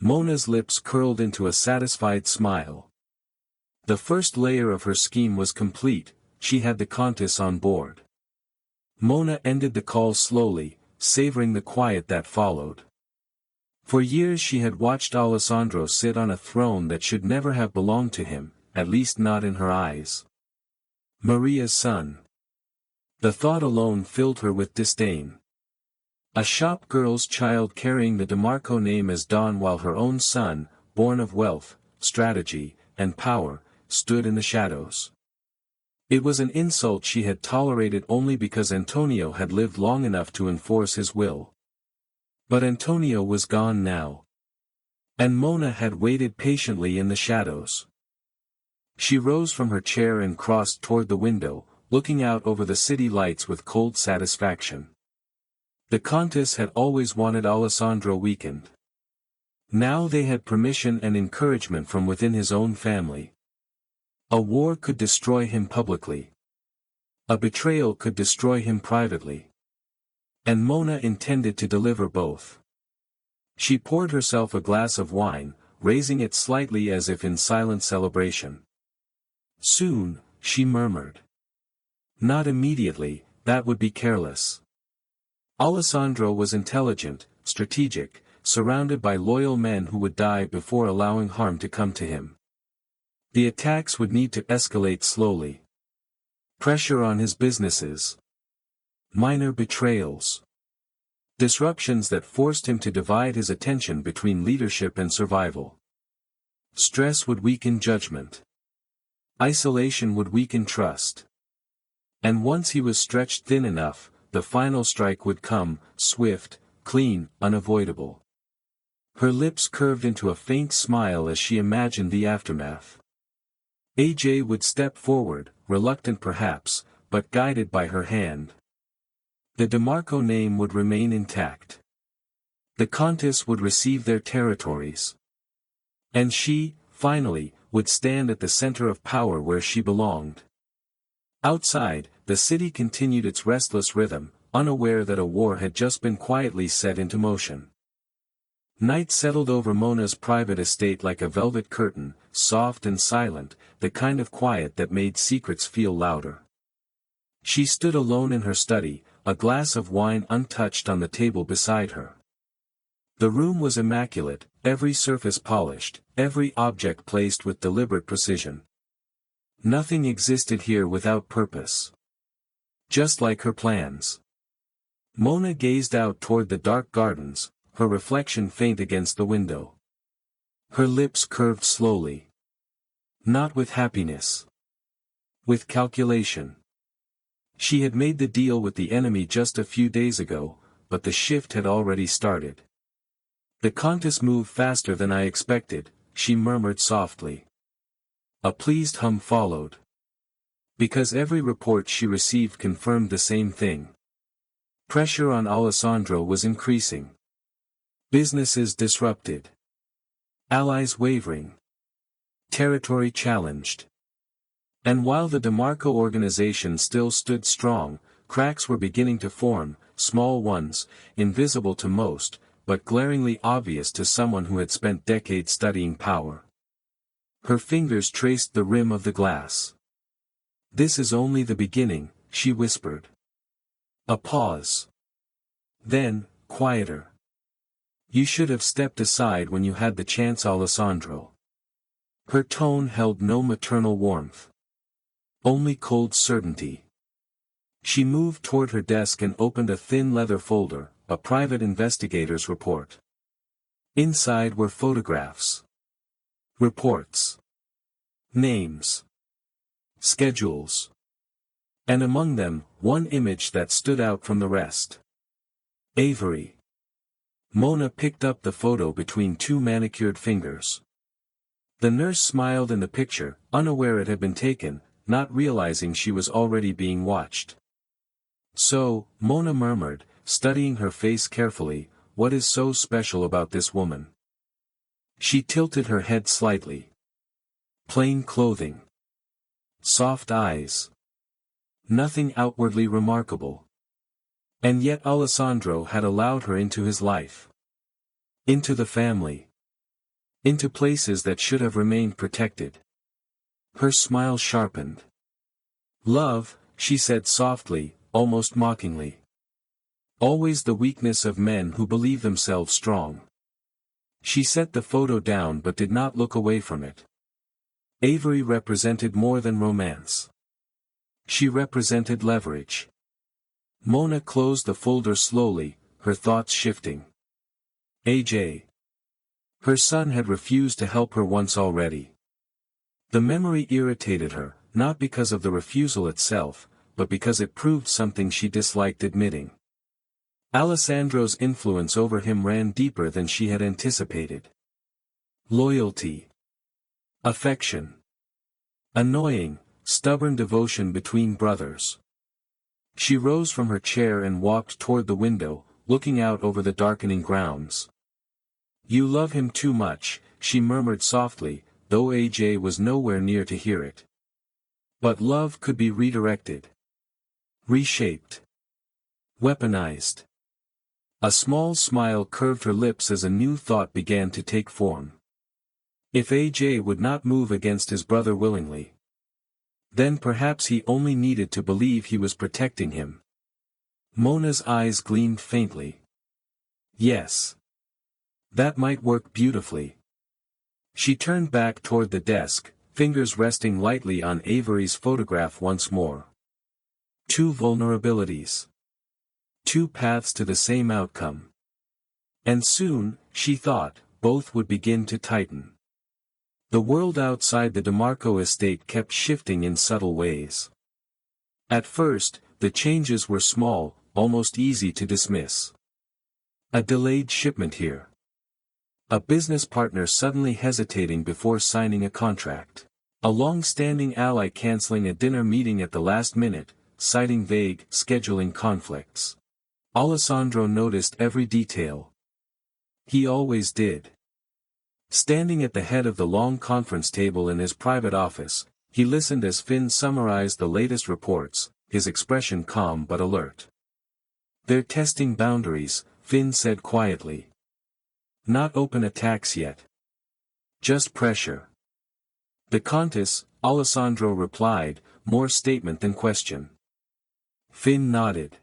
Mona's lips curled into a satisfied smile. The first layer of her scheme was complete, she had the Countess on board. Mona ended the call slowly, savoring the quiet that followed. For years she had watched Alessandro sit on a throne that should never have belonged to him, at least not in her eyes. Maria's son. The thought alone filled her with disdain. A shop girl's child carrying the DeMarco name as Don while her own son, born of wealth, strategy, and power, stood in the shadows. It was an insult she had tolerated only because Antonio had lived long enough to enforce his will. But Antonio was gone now. And Mona had waited patiently in the shadows. She rose from her chair and crossed toward the window, looking out over the city lights with cold satisfaction. The Countess had always wanted Alessandro weakened. Now they had permission and encouragement from within his own family. A war could destroy him publicly. A betrayal could destroy him privately. And Mona intended to deliver both. She poured herself a glass of wine, raising it slightly as if in silent celebration. Soon, she murmured. Not immediately, that would be careless. Alessandro was intelligent, strategic, surrounded by loyal men who would die before allowing harm to come to him. The attacks would need to escalate slowly. Pressure on his businesses. Minor betrayals. Disruptions that forced him to divide his attention between leadership and survival. Stress would weaken judgment. Isolation would weaken trust. And once he was stretched thin enough, the final strike would come, swift, clean, unavoidable. Her lips curved into a faint smile as she imagined the aftermath. AJ would step forward, reluctant perhaps, but guided by her hand. The DeMarco name would remain intact. The Countess would receive their territories. And she, finally, would stand at the center of power where she belonged. Outside, the city continued its restless rhythm, unaware that a war had just been quietly set into motion. Night settled over Mona's private estate like a velvet curtain, soft and silent, the kind of quiet that made secrets feel louder. She stood alone in her study, a glass of wine untouched on the table beside her. The room was immaculate, every surface polished, every object placed with deliberate precision. Nothing existed here without purpose. Just like her plans. Mona gazed out toward the dark gardens, her reflection faint against the window. Her lips curved slowly. Not with happiness. With calculation. She had made the deal with the enemy just a few days ago, but the shift had already started. The Countess moved faster than I expected, she murmured softly. A pleased hum followed. Because every report she received confirmed the same thing. Pressure on Alessandro was increasing. Businesses disrupted. Allies wavering. Territory challenged. And while the DeMarco organization still stood strong, cracks were beginning to form, small ones, invisible to most, but glaringly obvious to someone who had spent decades studying power. Her fingers traced the rim of the glass. This is only the beginning, she whispered. A pause. Then, quieter. You should have stepped aside when you had the chance, Alessandro. Her tone held no maternal warmth. Only cold certainty. She moved toward her desk and opened a thin leather folder, a private investigator's report. Inside were photographs. Reports. Names. Schedules. And among them, one image that stood out from the rest. Avery. Mona picked up the photo between two manicured fingers. The nurse smiled in the picture, unaware it had been taken, not realizing she was already being watched. So, Mona murmured, studying her face carefully, what is so special about this woman? She tilted her head slightly. Plain clothing. Soft eyes. Nothing outwardly remarkable. And yet Alessandro had allowed her into his life. Into the family. Into places that should have remained protected. Her smile sharpened. Love, she said softly, almost mockingly. Always the weakness of men who believe themselves strong. She set the photo down but did not look away from it. Avery represented more than romance. She represented leverage. Mona closed the folder slowly, her thoughts shifting. AJ. Her son had refused to help her once already. The memory irritated her, not because of the refusal itself, but because it proved something she disliked admitting. Alessandro's influence over him ran deeper than she had anticipated. Loyalty. Affection. Annoying, stubborn devotion between brothers. She rose from her chair and walked toward the window, looking out over the darkening grounds. "You love him too much," she murmured softly, though AJ was nowhere near to hear it. But love could be redirected. Reshaped. Weaponized. A small smile curved her lips as a new thought began to take form. If AJ would not move against his brother willingly, then perhaps he only needed to believe he was protecting him. Mona's eyes gleamed faintly. Yes. That might work beautifully. She turned back toward the desk, fingers resting lightly on Avery's photograph once more. Two vulnerabilities. Two paths to the same outcome. And soon, she thought, both would begin to tighten. The world outside the DeMarco estate kept shifting in subtle ways. At first, the changes were small, almost easy to dismiss. A delayed shipment here. A business partner suddenly hesitating before signing a contract. A long-standing ally canceling a dinner meeting at the last minute, citing vague scheduling conflicts. Alessandro noticed every detail. He always did. Standing at the head of the long conference table in his private office, he listened as Finn summarized the latest reports, his expression calm but alert. "They're testing boundaries," Finn said quietly. "Not open attacks yet. Just pressure." "The Countess," Alessandro replied, more statement than question. Finn nodded.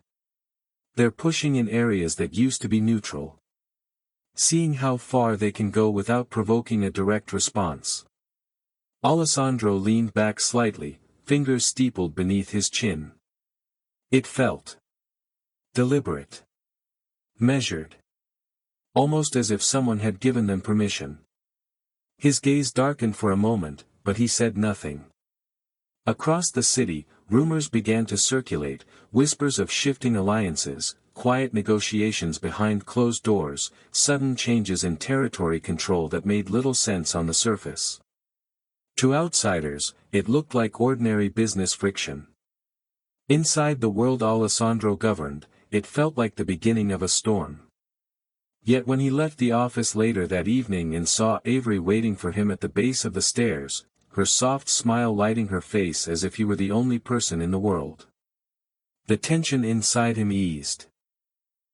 "They're pushing in areas that used to be neutral. Seeing how far they can go without provoking a direct response." Alessandro leaned back slightly, fingers steepled beneath his chin. It felt deliberate. Measured. Almost as if someone had given them permission. His gaze darkened for a moment, but he said nothing. Across the city, rumors began to circulate, whispers of shifting alliances, quiet negotiations behind closed doors, sudden changes in territory control that made little sense on the surface. To outsiders, it looked like ordinary business friction. Inside the world Alessandro governed, it felt like the beginning of a storm. Yet when he left the office later that evening and saw Avery waiting for him at the base of the stairs, her soft smile lighting her face as if he were the only person in the world, the tension inside him eased.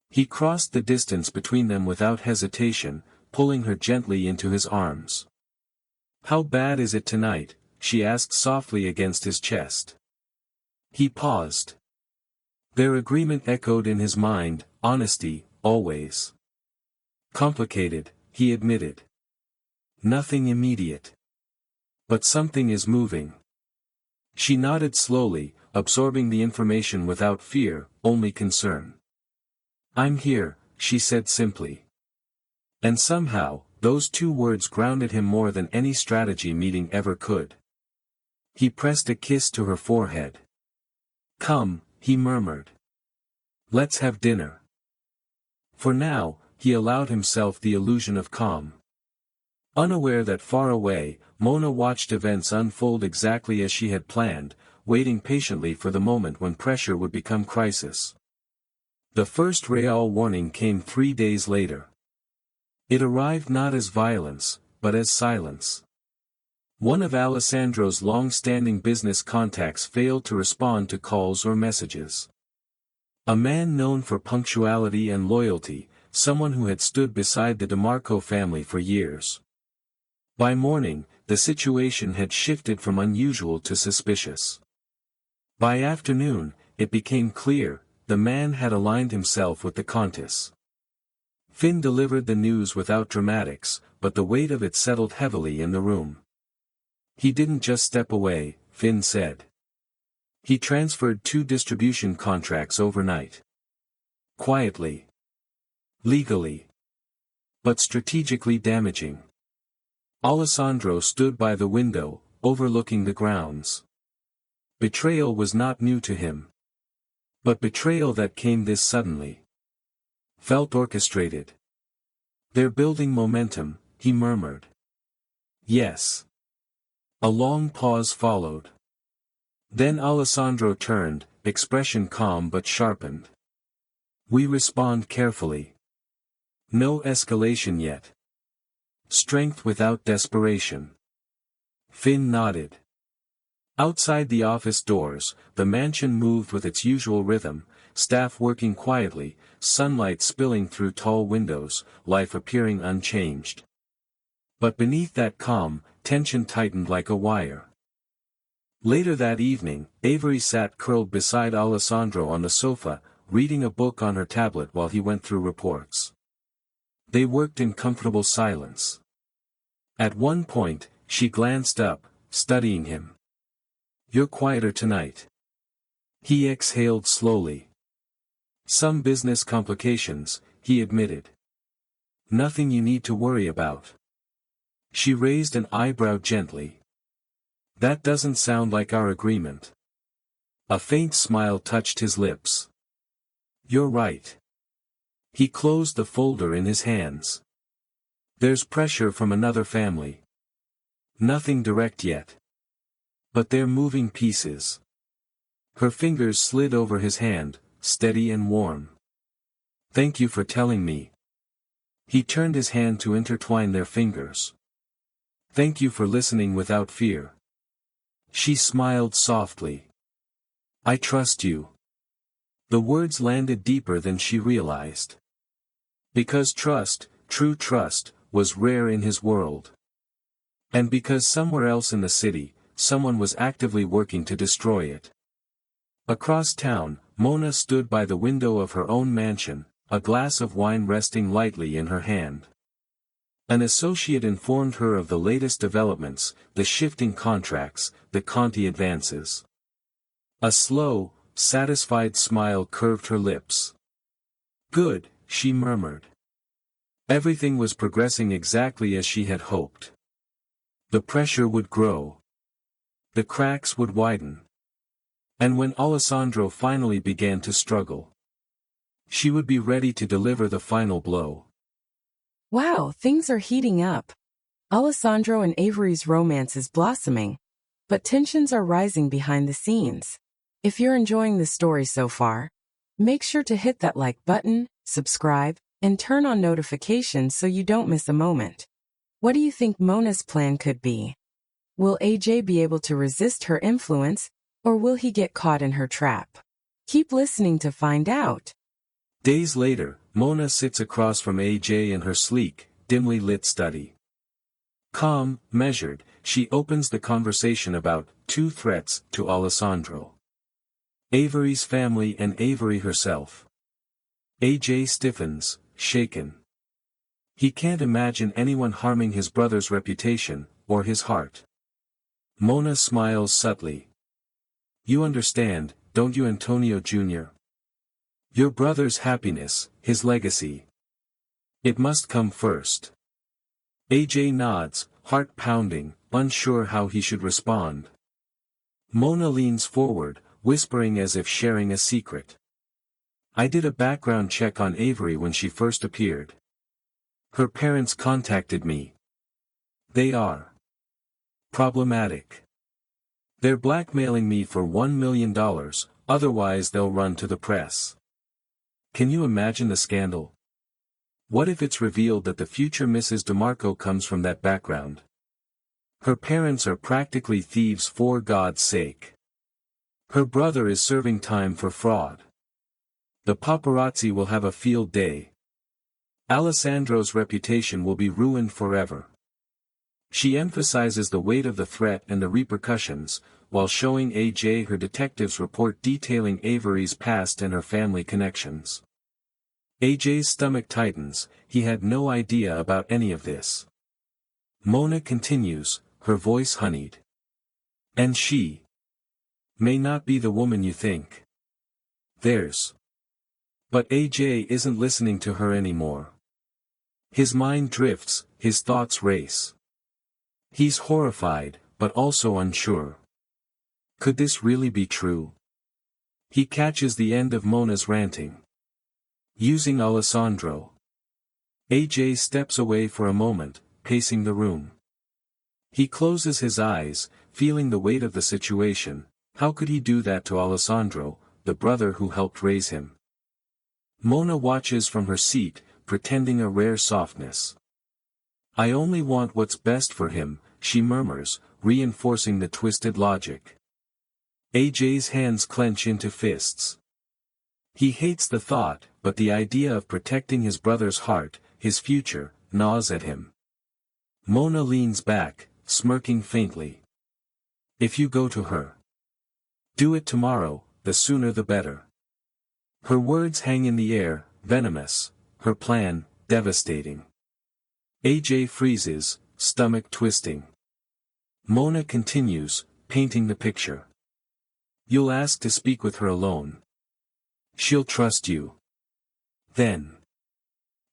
He crossed the distance between them without hesitation, pulling her gently into his arms. "How bad is it tonight?" she asked softly against his chest. He paused. Their agreement echoed in his mind, honesty, always. "Complicated," he admitted. "Nothing immediate. But something is moving." She nodded slowly, absorbing the information without fear, only concern. "I'm here," she said simply. And somehow, those two words grounded him more than any strategy meeting ever could. He pressed a kiss to her forehead. "Come," he murmured. "Let's have dinner." For now, he allowed himself the illusion of calm. Unaware that far away, Mona watched events unfold exactly as she had planned, waiting patiently for the moment when pressure would become crisis. The first real warning came 3 days later. It arrived not as violence, but as silence. One of Alessandro's long-standing business contacts failed to respond to calls or messages. A man known for punctuality and loyalty, someone who had stood beside the DeMarco family for years. By morning, the situation had shifted from unusual to suspicious. By afternoon, it became clear, the man had aligned himself with the Countess. Finn delivered the news without dramatics, but the weight of it settled heavily in the room. "He didn't just step away," Finn said. "He transferred 2 distribution contracts overnight. Quietly. Legally. But strategically damaging." Alessandro stood by the window, overlooking the grounds. Betrayal was not new to him. But betrayal that came this suddenly felt orchestrated. "They're building momentum," he murmured. "Yes." A long pause followed. Then Alessandro turned, expression calm but sharpened. "We respond carefully. No escalation yet. Strength without desperation." Finn nodded. Outside the office doors, the mansion moved with its usual rhythm, staff working quietly, sunlight spilling through tall windows, life appearing unchanged. But beneath that calm, tension tightened like a wire. Later that evening, Avery sat curled beside Alessandro on the sofa, reading a book on her tablet while he went through reports. They worked in comfortable silence. At one point, she glanced up, studying him. "You're quieter tonight." He exhaled slowly. "Some business complications," he admitted. "Nothing you need to worry about." She raised an eyebrow gently. "That doesn't sound like our agreement." A faint smile touched his lips. "You're right." He closed the folder in his hands. "There's pressure from another family. Nothing direct yet. But they're moving pieces." Her fingers slid over his hand, steady and warm. "Thank you for telling me." He turned his hand to intertwine their fingers. "Thank you for listening without fear." She smiled softly. "I trust you." The words landed deeper than she realized. Because trust, true trust, was rare in his world. And because somewhere else in the city, someone was actively working to destroy it. Across town, Mona stood by the window of her own mansion, a glass of wine resting lightly in her hand. An associate informed her of the latest developments, the shifting contracts, the Conti advances. A slow, satisfied smile curved her lips. "Good," she murmured. Everything was progressing exactly as she had hoped. The pressure would grow. The cracks would widen. And when Alessandro finally began to struggle, she would be ready to deliver the final blow. Wow, things are heating up. Alessandro and Avery's romance is blossoming, but tensions are rising behind the scenes. If you're enjoying the story so far, make sure to hit that like button, subscribe, and turn on notifications so you don't miss a moment. What do you think Mona's plan could be? Will AJ be able to resist her influence, or will he get caught in her trap? Keep listening to find out. Days later, Mona sits across from AJ in her sleek, dimly lit study. Calm, measured, she opens the conversation about two threats to Alessandro. Avery's family and Avery herself. AJ stiffens, shaken. He can't imagine anyone harming his brother's reputation, or his heart. Mona smiles subtly. "You understand, don't you, Antonio Jr.? Your brother's happiness, his legacy. It must come first." AJ nods, heart pounding, unsure how he should respond. Mona leans forward, whispering as if sharing a secret. "I did a background check on Avery when she first appeared. Her parents contacted me. They are problematic. They're blackmailing me for $1 million, otherwise they'll run to the press. Can you imagine the scandal? What if it's revealed that the future Mrs. DeMarco comes from that background? Her parents are practically thieves for God's sake. Her brother is serving time for fraud. The paparazzi will have a field day. Alessandro's reputation will be ruined forever." She emphasizes the weight of the threat and the repercussions, while showing AJ her detective's report detailing Avery's past and her family connections. AJ's stomach tightens, he had no idea about any of this. Mona continues, her voice honeyed. "And she may not be the woman you think. There's..." But AJ isn't listening to her anymore. His mind drifts, his thoughts race. He's horrified, but also unsure. Could this really be true? He catches the end of Mona's ranting. Using Alessandro. AJ steps away for a moment, pacing the room. He closes his eyes, feeling the weight of the situation. How could he do that to Alessandro, the brother who helped raise him? Mona watches from her seat, pretending a rare softness. I only want what's best for him, she murmurs, reinforcing the twisted logic. AJ's hands clench into fists. He hates the thought, but the idea of protecting his brother's heart, his future, gnaws at him. Mona leans back, smirking faintly. If you go to her, do it tomorrow, the sooner the better. Her words hang in the air, venomous, her plan, devastating. AJ freezes, stomach twisting. Mona continues, painting the picture. You'll ask to speak with her alone. She'll trust you. Then.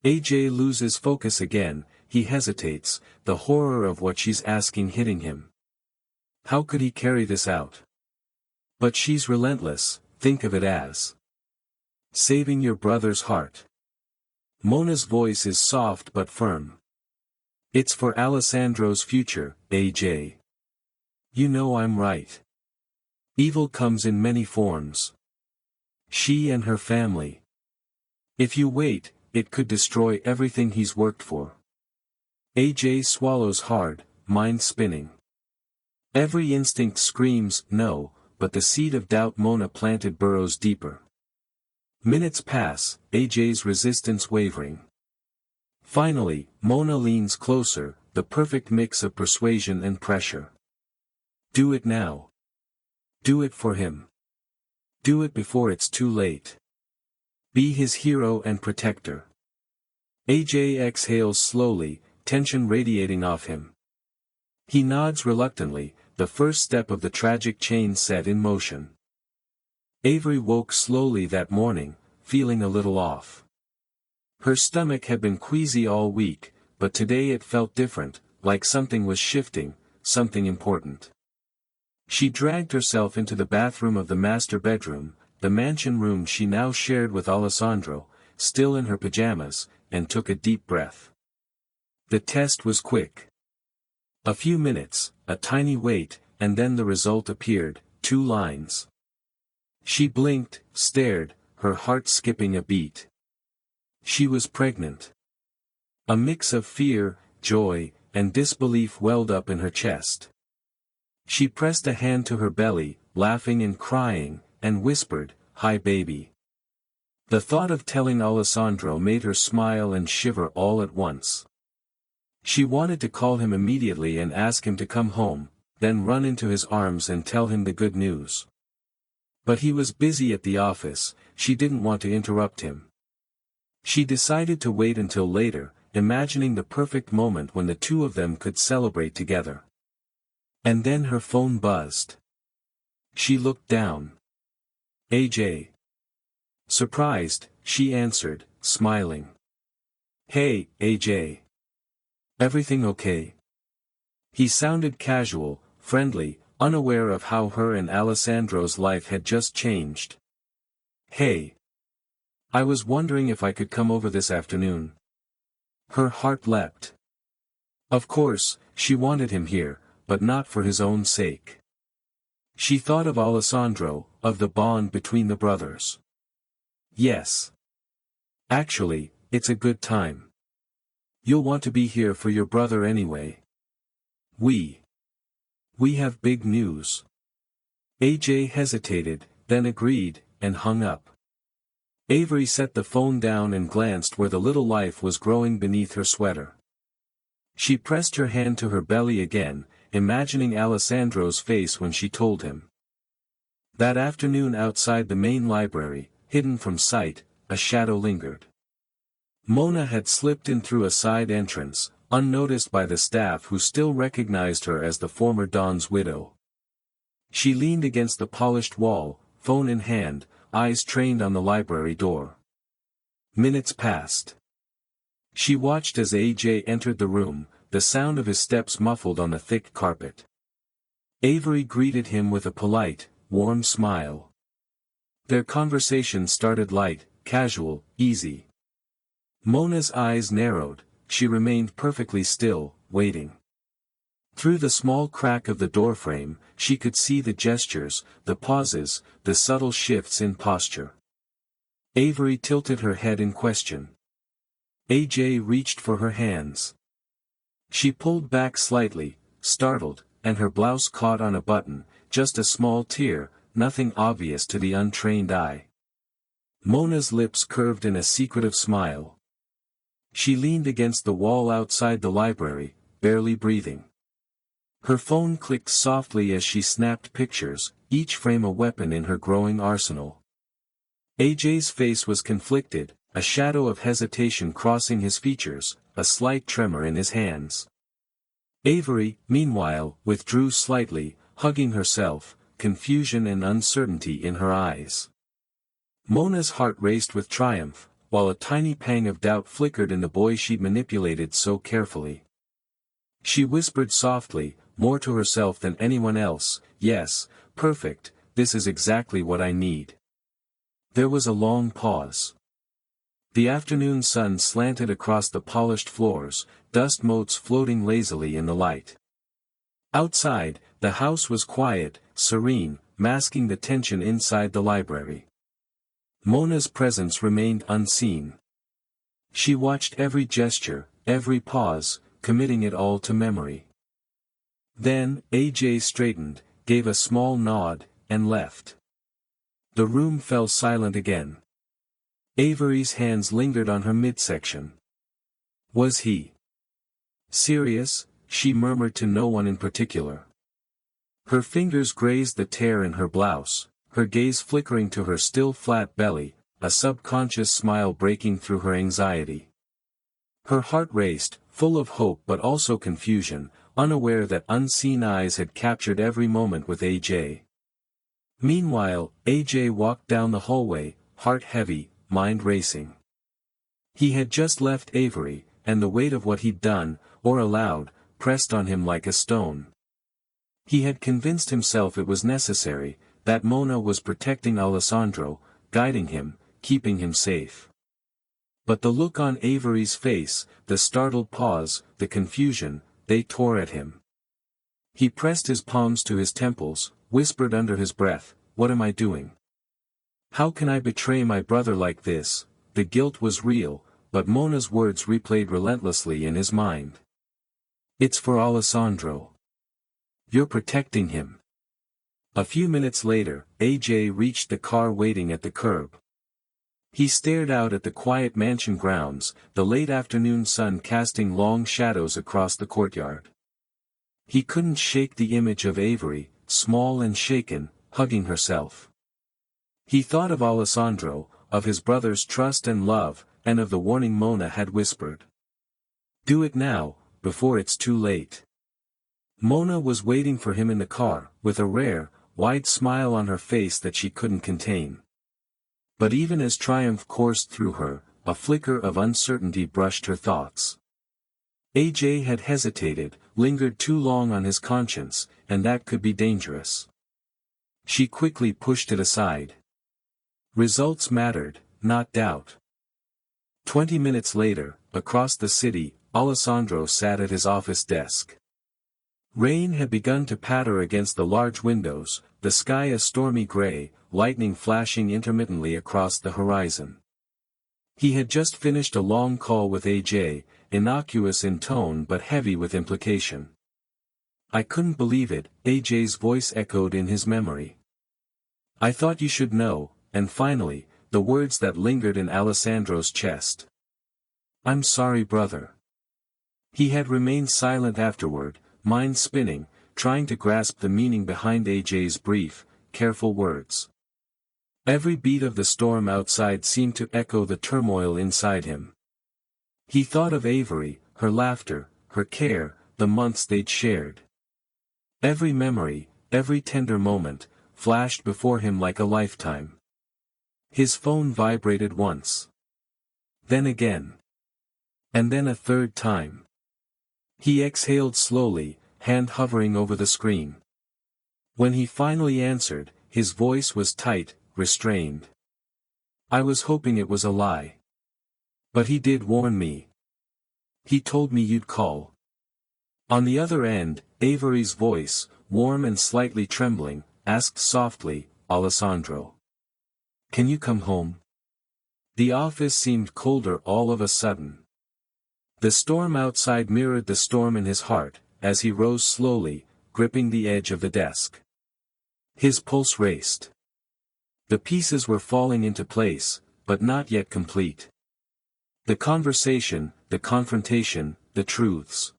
AJ loses focus again, he hesitates, the horror of what she's asking hitting him. How could he carry this out? But she's relentless, think of it as saving your brother's heart. Mona's voice is soft but firm. It's for Alessandro's future, AJ. You know I'm right. Evil comes in many forms. She and her family. If you wait, it could destroy everything he's worked for. AJ swallows hard, mind spinning. Every instinct screams, no, but the seed of doubt Mona planted burrows deeper. Minutes pass, AJ's resistance wavering. Finally, Mona leans closer, the perfect mix of persuasion and pressure. Do it now. Do it for him. Do it before it's too late. Be his hero and protector. AJ exhales slowly, tension radiating off him. He nods reluctantly, the first step of the tragic chain set in motion. Avery woke slowly that morning, feeling a little off. Her stomach had been queasy all week, but today it felt different, like something was shifting, something important. She dragged herself into the bathroom of the master bedroom, the mansion room she now shared with Alessandro, still in her pajamas, and took a deep breath. The test was quick. A few minutes, a tiny wait, and then the result appeared, 2 lines. She blinked, stared, her heart skipping a beat. She was pregnant. A mix of fear, joy, and disbelief welled up in her chest. She pressed a hand to her belly, laughing and crying, and whispered, "Hi baby." The thought of telling Alessandro made her smile and shiver all at once. She wanted to call him immediately and ask him to come home, then run into his arms and tell him the good news. But he was busy at the office, she didn't want to interrupt him. She decided to wait until later, imagining the perfect moment when the two of them could celebrate together. And then her phone buzzed. She looked down. AJ. Surprised, she answered, smiling. Hey, AJ. Everything okay? He sounded casual, friendly, unaware of how her and Alessandro's life had just changed. Hey. I was wondering if I could come over this afternoon. Her heart leapt. Of course, she wanted him here, but not for his own sake. She thought of Alessandro, of the bond between the brothers. Yes. Actually, it's a good time. You'll want to be here for your brother anyway. We have big news. AJ hesitated, then agreed, and hung up. Avery set the phone down and glanced where the little life was growing beneath her sweater. She pressed her hand to her belly again, imagining Alessandro's face when she told him. That afternoon outside the main library, hidden from sight, a shadow lingered. Mona had slipped in through a side entrance, unnoticed by the staff who still recognized her as the former Don's widow. She leaned against the polished wall, phone in hand, eyes trained on the library door. Minutes passed. She watched as AJ entered the room, the sound of his steps muffled on the thick carpet. Avery greeted him with a polite, warm smile. Their conversation started light, casual, easy. Mona's eyes narrowed, she remained perfectly still, waiting. Through the small crack of the doorframe, she could see the gestures, the pauses, the subtle shifts in posture. Avery tilted her head in question. AJ reached for her hands. She pulled back slightly, startled, and her blouse caught on a button, just a small tear, nothing obvious to the untrained eye. Mona's lips curved in a secretive smile. She leaned against the wall outside the library, barely breathing. Her phone clicked softly as she snapped pictures, each frame a weapon in her growing arsenal. AJ's face was conflicted, a shadow of hesitation crossing his features, a slight tremor in his hands. Avery, meanwhile, withdrew slightly, hugging herself, confusion and uncertainty in her eyes. Mona's heart raced with triumph, while a tiny pang of doubt flickered in the boy she'd manipulated so carefully. She whispered softly, more to herself than anyone else, "Yes, perfect, this is exactly what I need." There was a long pause. The afternoon sun slanted across the polished floors, dust motes floating lazily in the light. Outside, the house was quiet, serene, masking the tension inside the library. Mona's presence remained unseen. She watched every gesture, every pause, committing it all to memory. Then, AJ straightened, gave a small nod, and left. The room fell silent again. Avery's hands lingered on her midsection. Was he serious? She murmured to no one in particular. Her fingers grazed the tear in her blouse, her gaze flickering to her still flat belly, a subconscious smile breaking through her anxiety. Her heart raced, full of hope but also confusion, unaware that unseen eyes had captured every moment with AJ. Meanwhile, AJ walked down the hallway, heart heavy, mind racing. He had just left Avery, and the weight of what he'd done, or allowed, pressed on him like a stone. He had convinced himself it was necessary, that Mona was protecting Alessandro, guiding him, keeping him safe. But the look on Avery's face, the startled pause, the confusion, they tore at him. He pressed his palms to his temples, whispered under his breath, "What am I doing? How can I betray my brother like this?" The guilt was real, but Mona's words replayed relentlessly in his mind. "It's for Alessandro. You're protecting him." A few minutes later, AJ reached the car waiting at the curb. He stared out at the quiet mansion grounds, the late afternoon sun casting long shadows across the courtyard. He couldn't shake the image of Avery, small and shaken, hugging herself. He thought of Alessandro, of his brother's trust and love, and of the warning Mona had whispered. Do it now, before it's too late. Mona was waiting for him in the car, with a rare, wide smile on her face that she couldn't contain. But even as triumph coursed through her, a flicker of uncertainty brushed her thoughts. AJ had hesitated, lingered too long on his conscience, and that could be dangerous. She quickly pushed it aside. Results mattered, not doubt. 20 minutes later, across the city, Alessandro sat at his office desk. Rain had begun to patter against the large windows, the sky a stormy gray, lightning flashing intermittently across the horizon. He had just finished a long call with AJ, innocuous in tone but heavy with implication. "I couldn't believe it," AJ's voice echoed in his memory. "I thought you should know," and finally, the words that lingered in Alessandro's chest. "I'm sorry, brother." He had remained silent afterward, mind spinning, trying to grasp the meaning behind AJ's brief, careful words. Every beat of the storm outside seemed to echo the turmoil inside him. He thought of Avery, her laughter, her care, the months they'd shared. Every memory, every tender moment, flashed before him like a lifetime. His phone vibrated once. Then again. And then a third time. He exhaled slowly, hand hovering over the screen. When he finally answered, his voice was tight, restrained. "I was hoping it was a lie. But he did warn me. He told me you'd call." On the other end, Avery's voice, warm and slightly trembling, asked softly, "Alessandro, can you come home?" The office seemed colder all of a sudden. The storm outside mirrored the storm in his heart, as he rose slowly, gripping the edge of the desk. His pulse raced. The pieces were falling into place, but not yet complete. The conversation, the confrontation, the truths.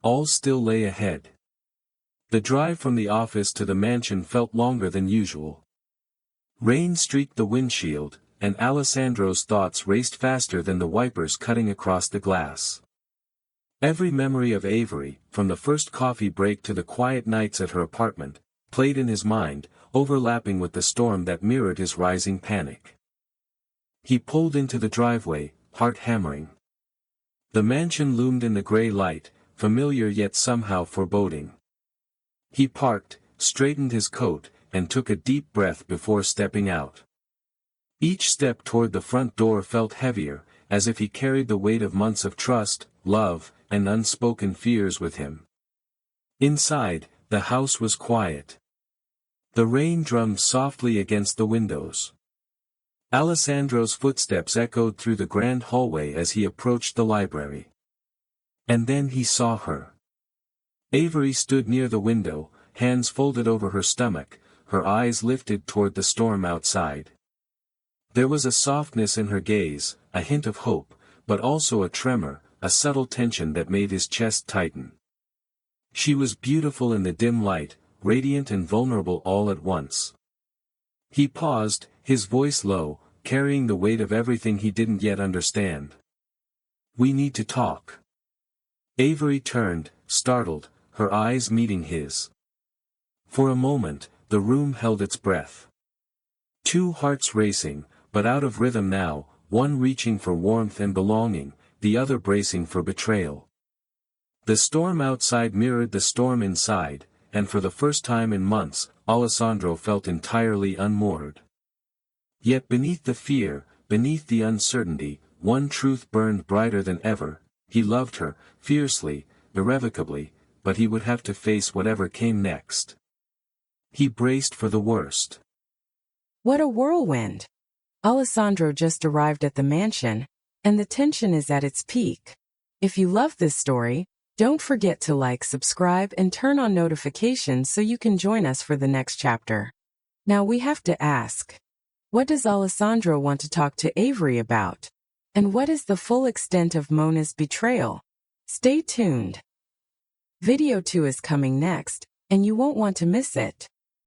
All still lay ahead. The drive from the office to the mansion felt longer than usual. Rain streaked the windshield, and Alessandro's thoughts raced faster than the wipers cutting across the glass. Every memory of Avery, from the first coffee break to the quiet nights at her apartment, played in his mind, overlapping with the storm that mirrored his rising panic. He pulled into the driveway, heart hammering. The mansion loomed in the gray light, familiar yet somehow foreboding. He parked, straightened his coat, and took a deep breath before stepping out. Each step toward the front door felt heavier, as if he carried the weight of months of trust, love, and unspoken fears with him. Inside, the house was quiet. The rain drummed softly against the windows. Alessandro's footsteps echoed through the grand hallway as he approached the library. And then he saw her. Avery stood near the window, hands folded over her stomach, her eyes lifted toward the storm outside. There was a softness in her gaze, a hint of hope, but also a tremor, a subtle tension that made his chest tighten. She was beautiful in the dim light, radiant and vulnerable all at once. He paused, his voice low, carrying the weight of everything he didn't yet understand. "We need to talk." Avery turned, startled, her eyes meeting his. For a moment, the room held its breath. Two hearts racing, but out of rhythm now, one reaching for warmth and belonging, the other bracing for betrayal. The storm outside mirrored the storm inside, and for the first time in months, Alessandro felt entirely unmoored. Yet beneath the fear, beneath the uncertainty, one truth burned brighter than ever: he loved her, fiercely, irrevocably, but he would have to face whatever came next. He braced for the worst. What a whirlwind! Alessandro just arrived at the mansion, and the tension is at its peak. If you love this story, don't forget to like, subscribe, and turn on notifications so you can join us for the next chapter. Now we have to ask, what does Alessandro want to talk to Avery about? And what is the full extent of Mona's betrayal? Stay tuned. Video 2 is coming next, and you won't want to miss it.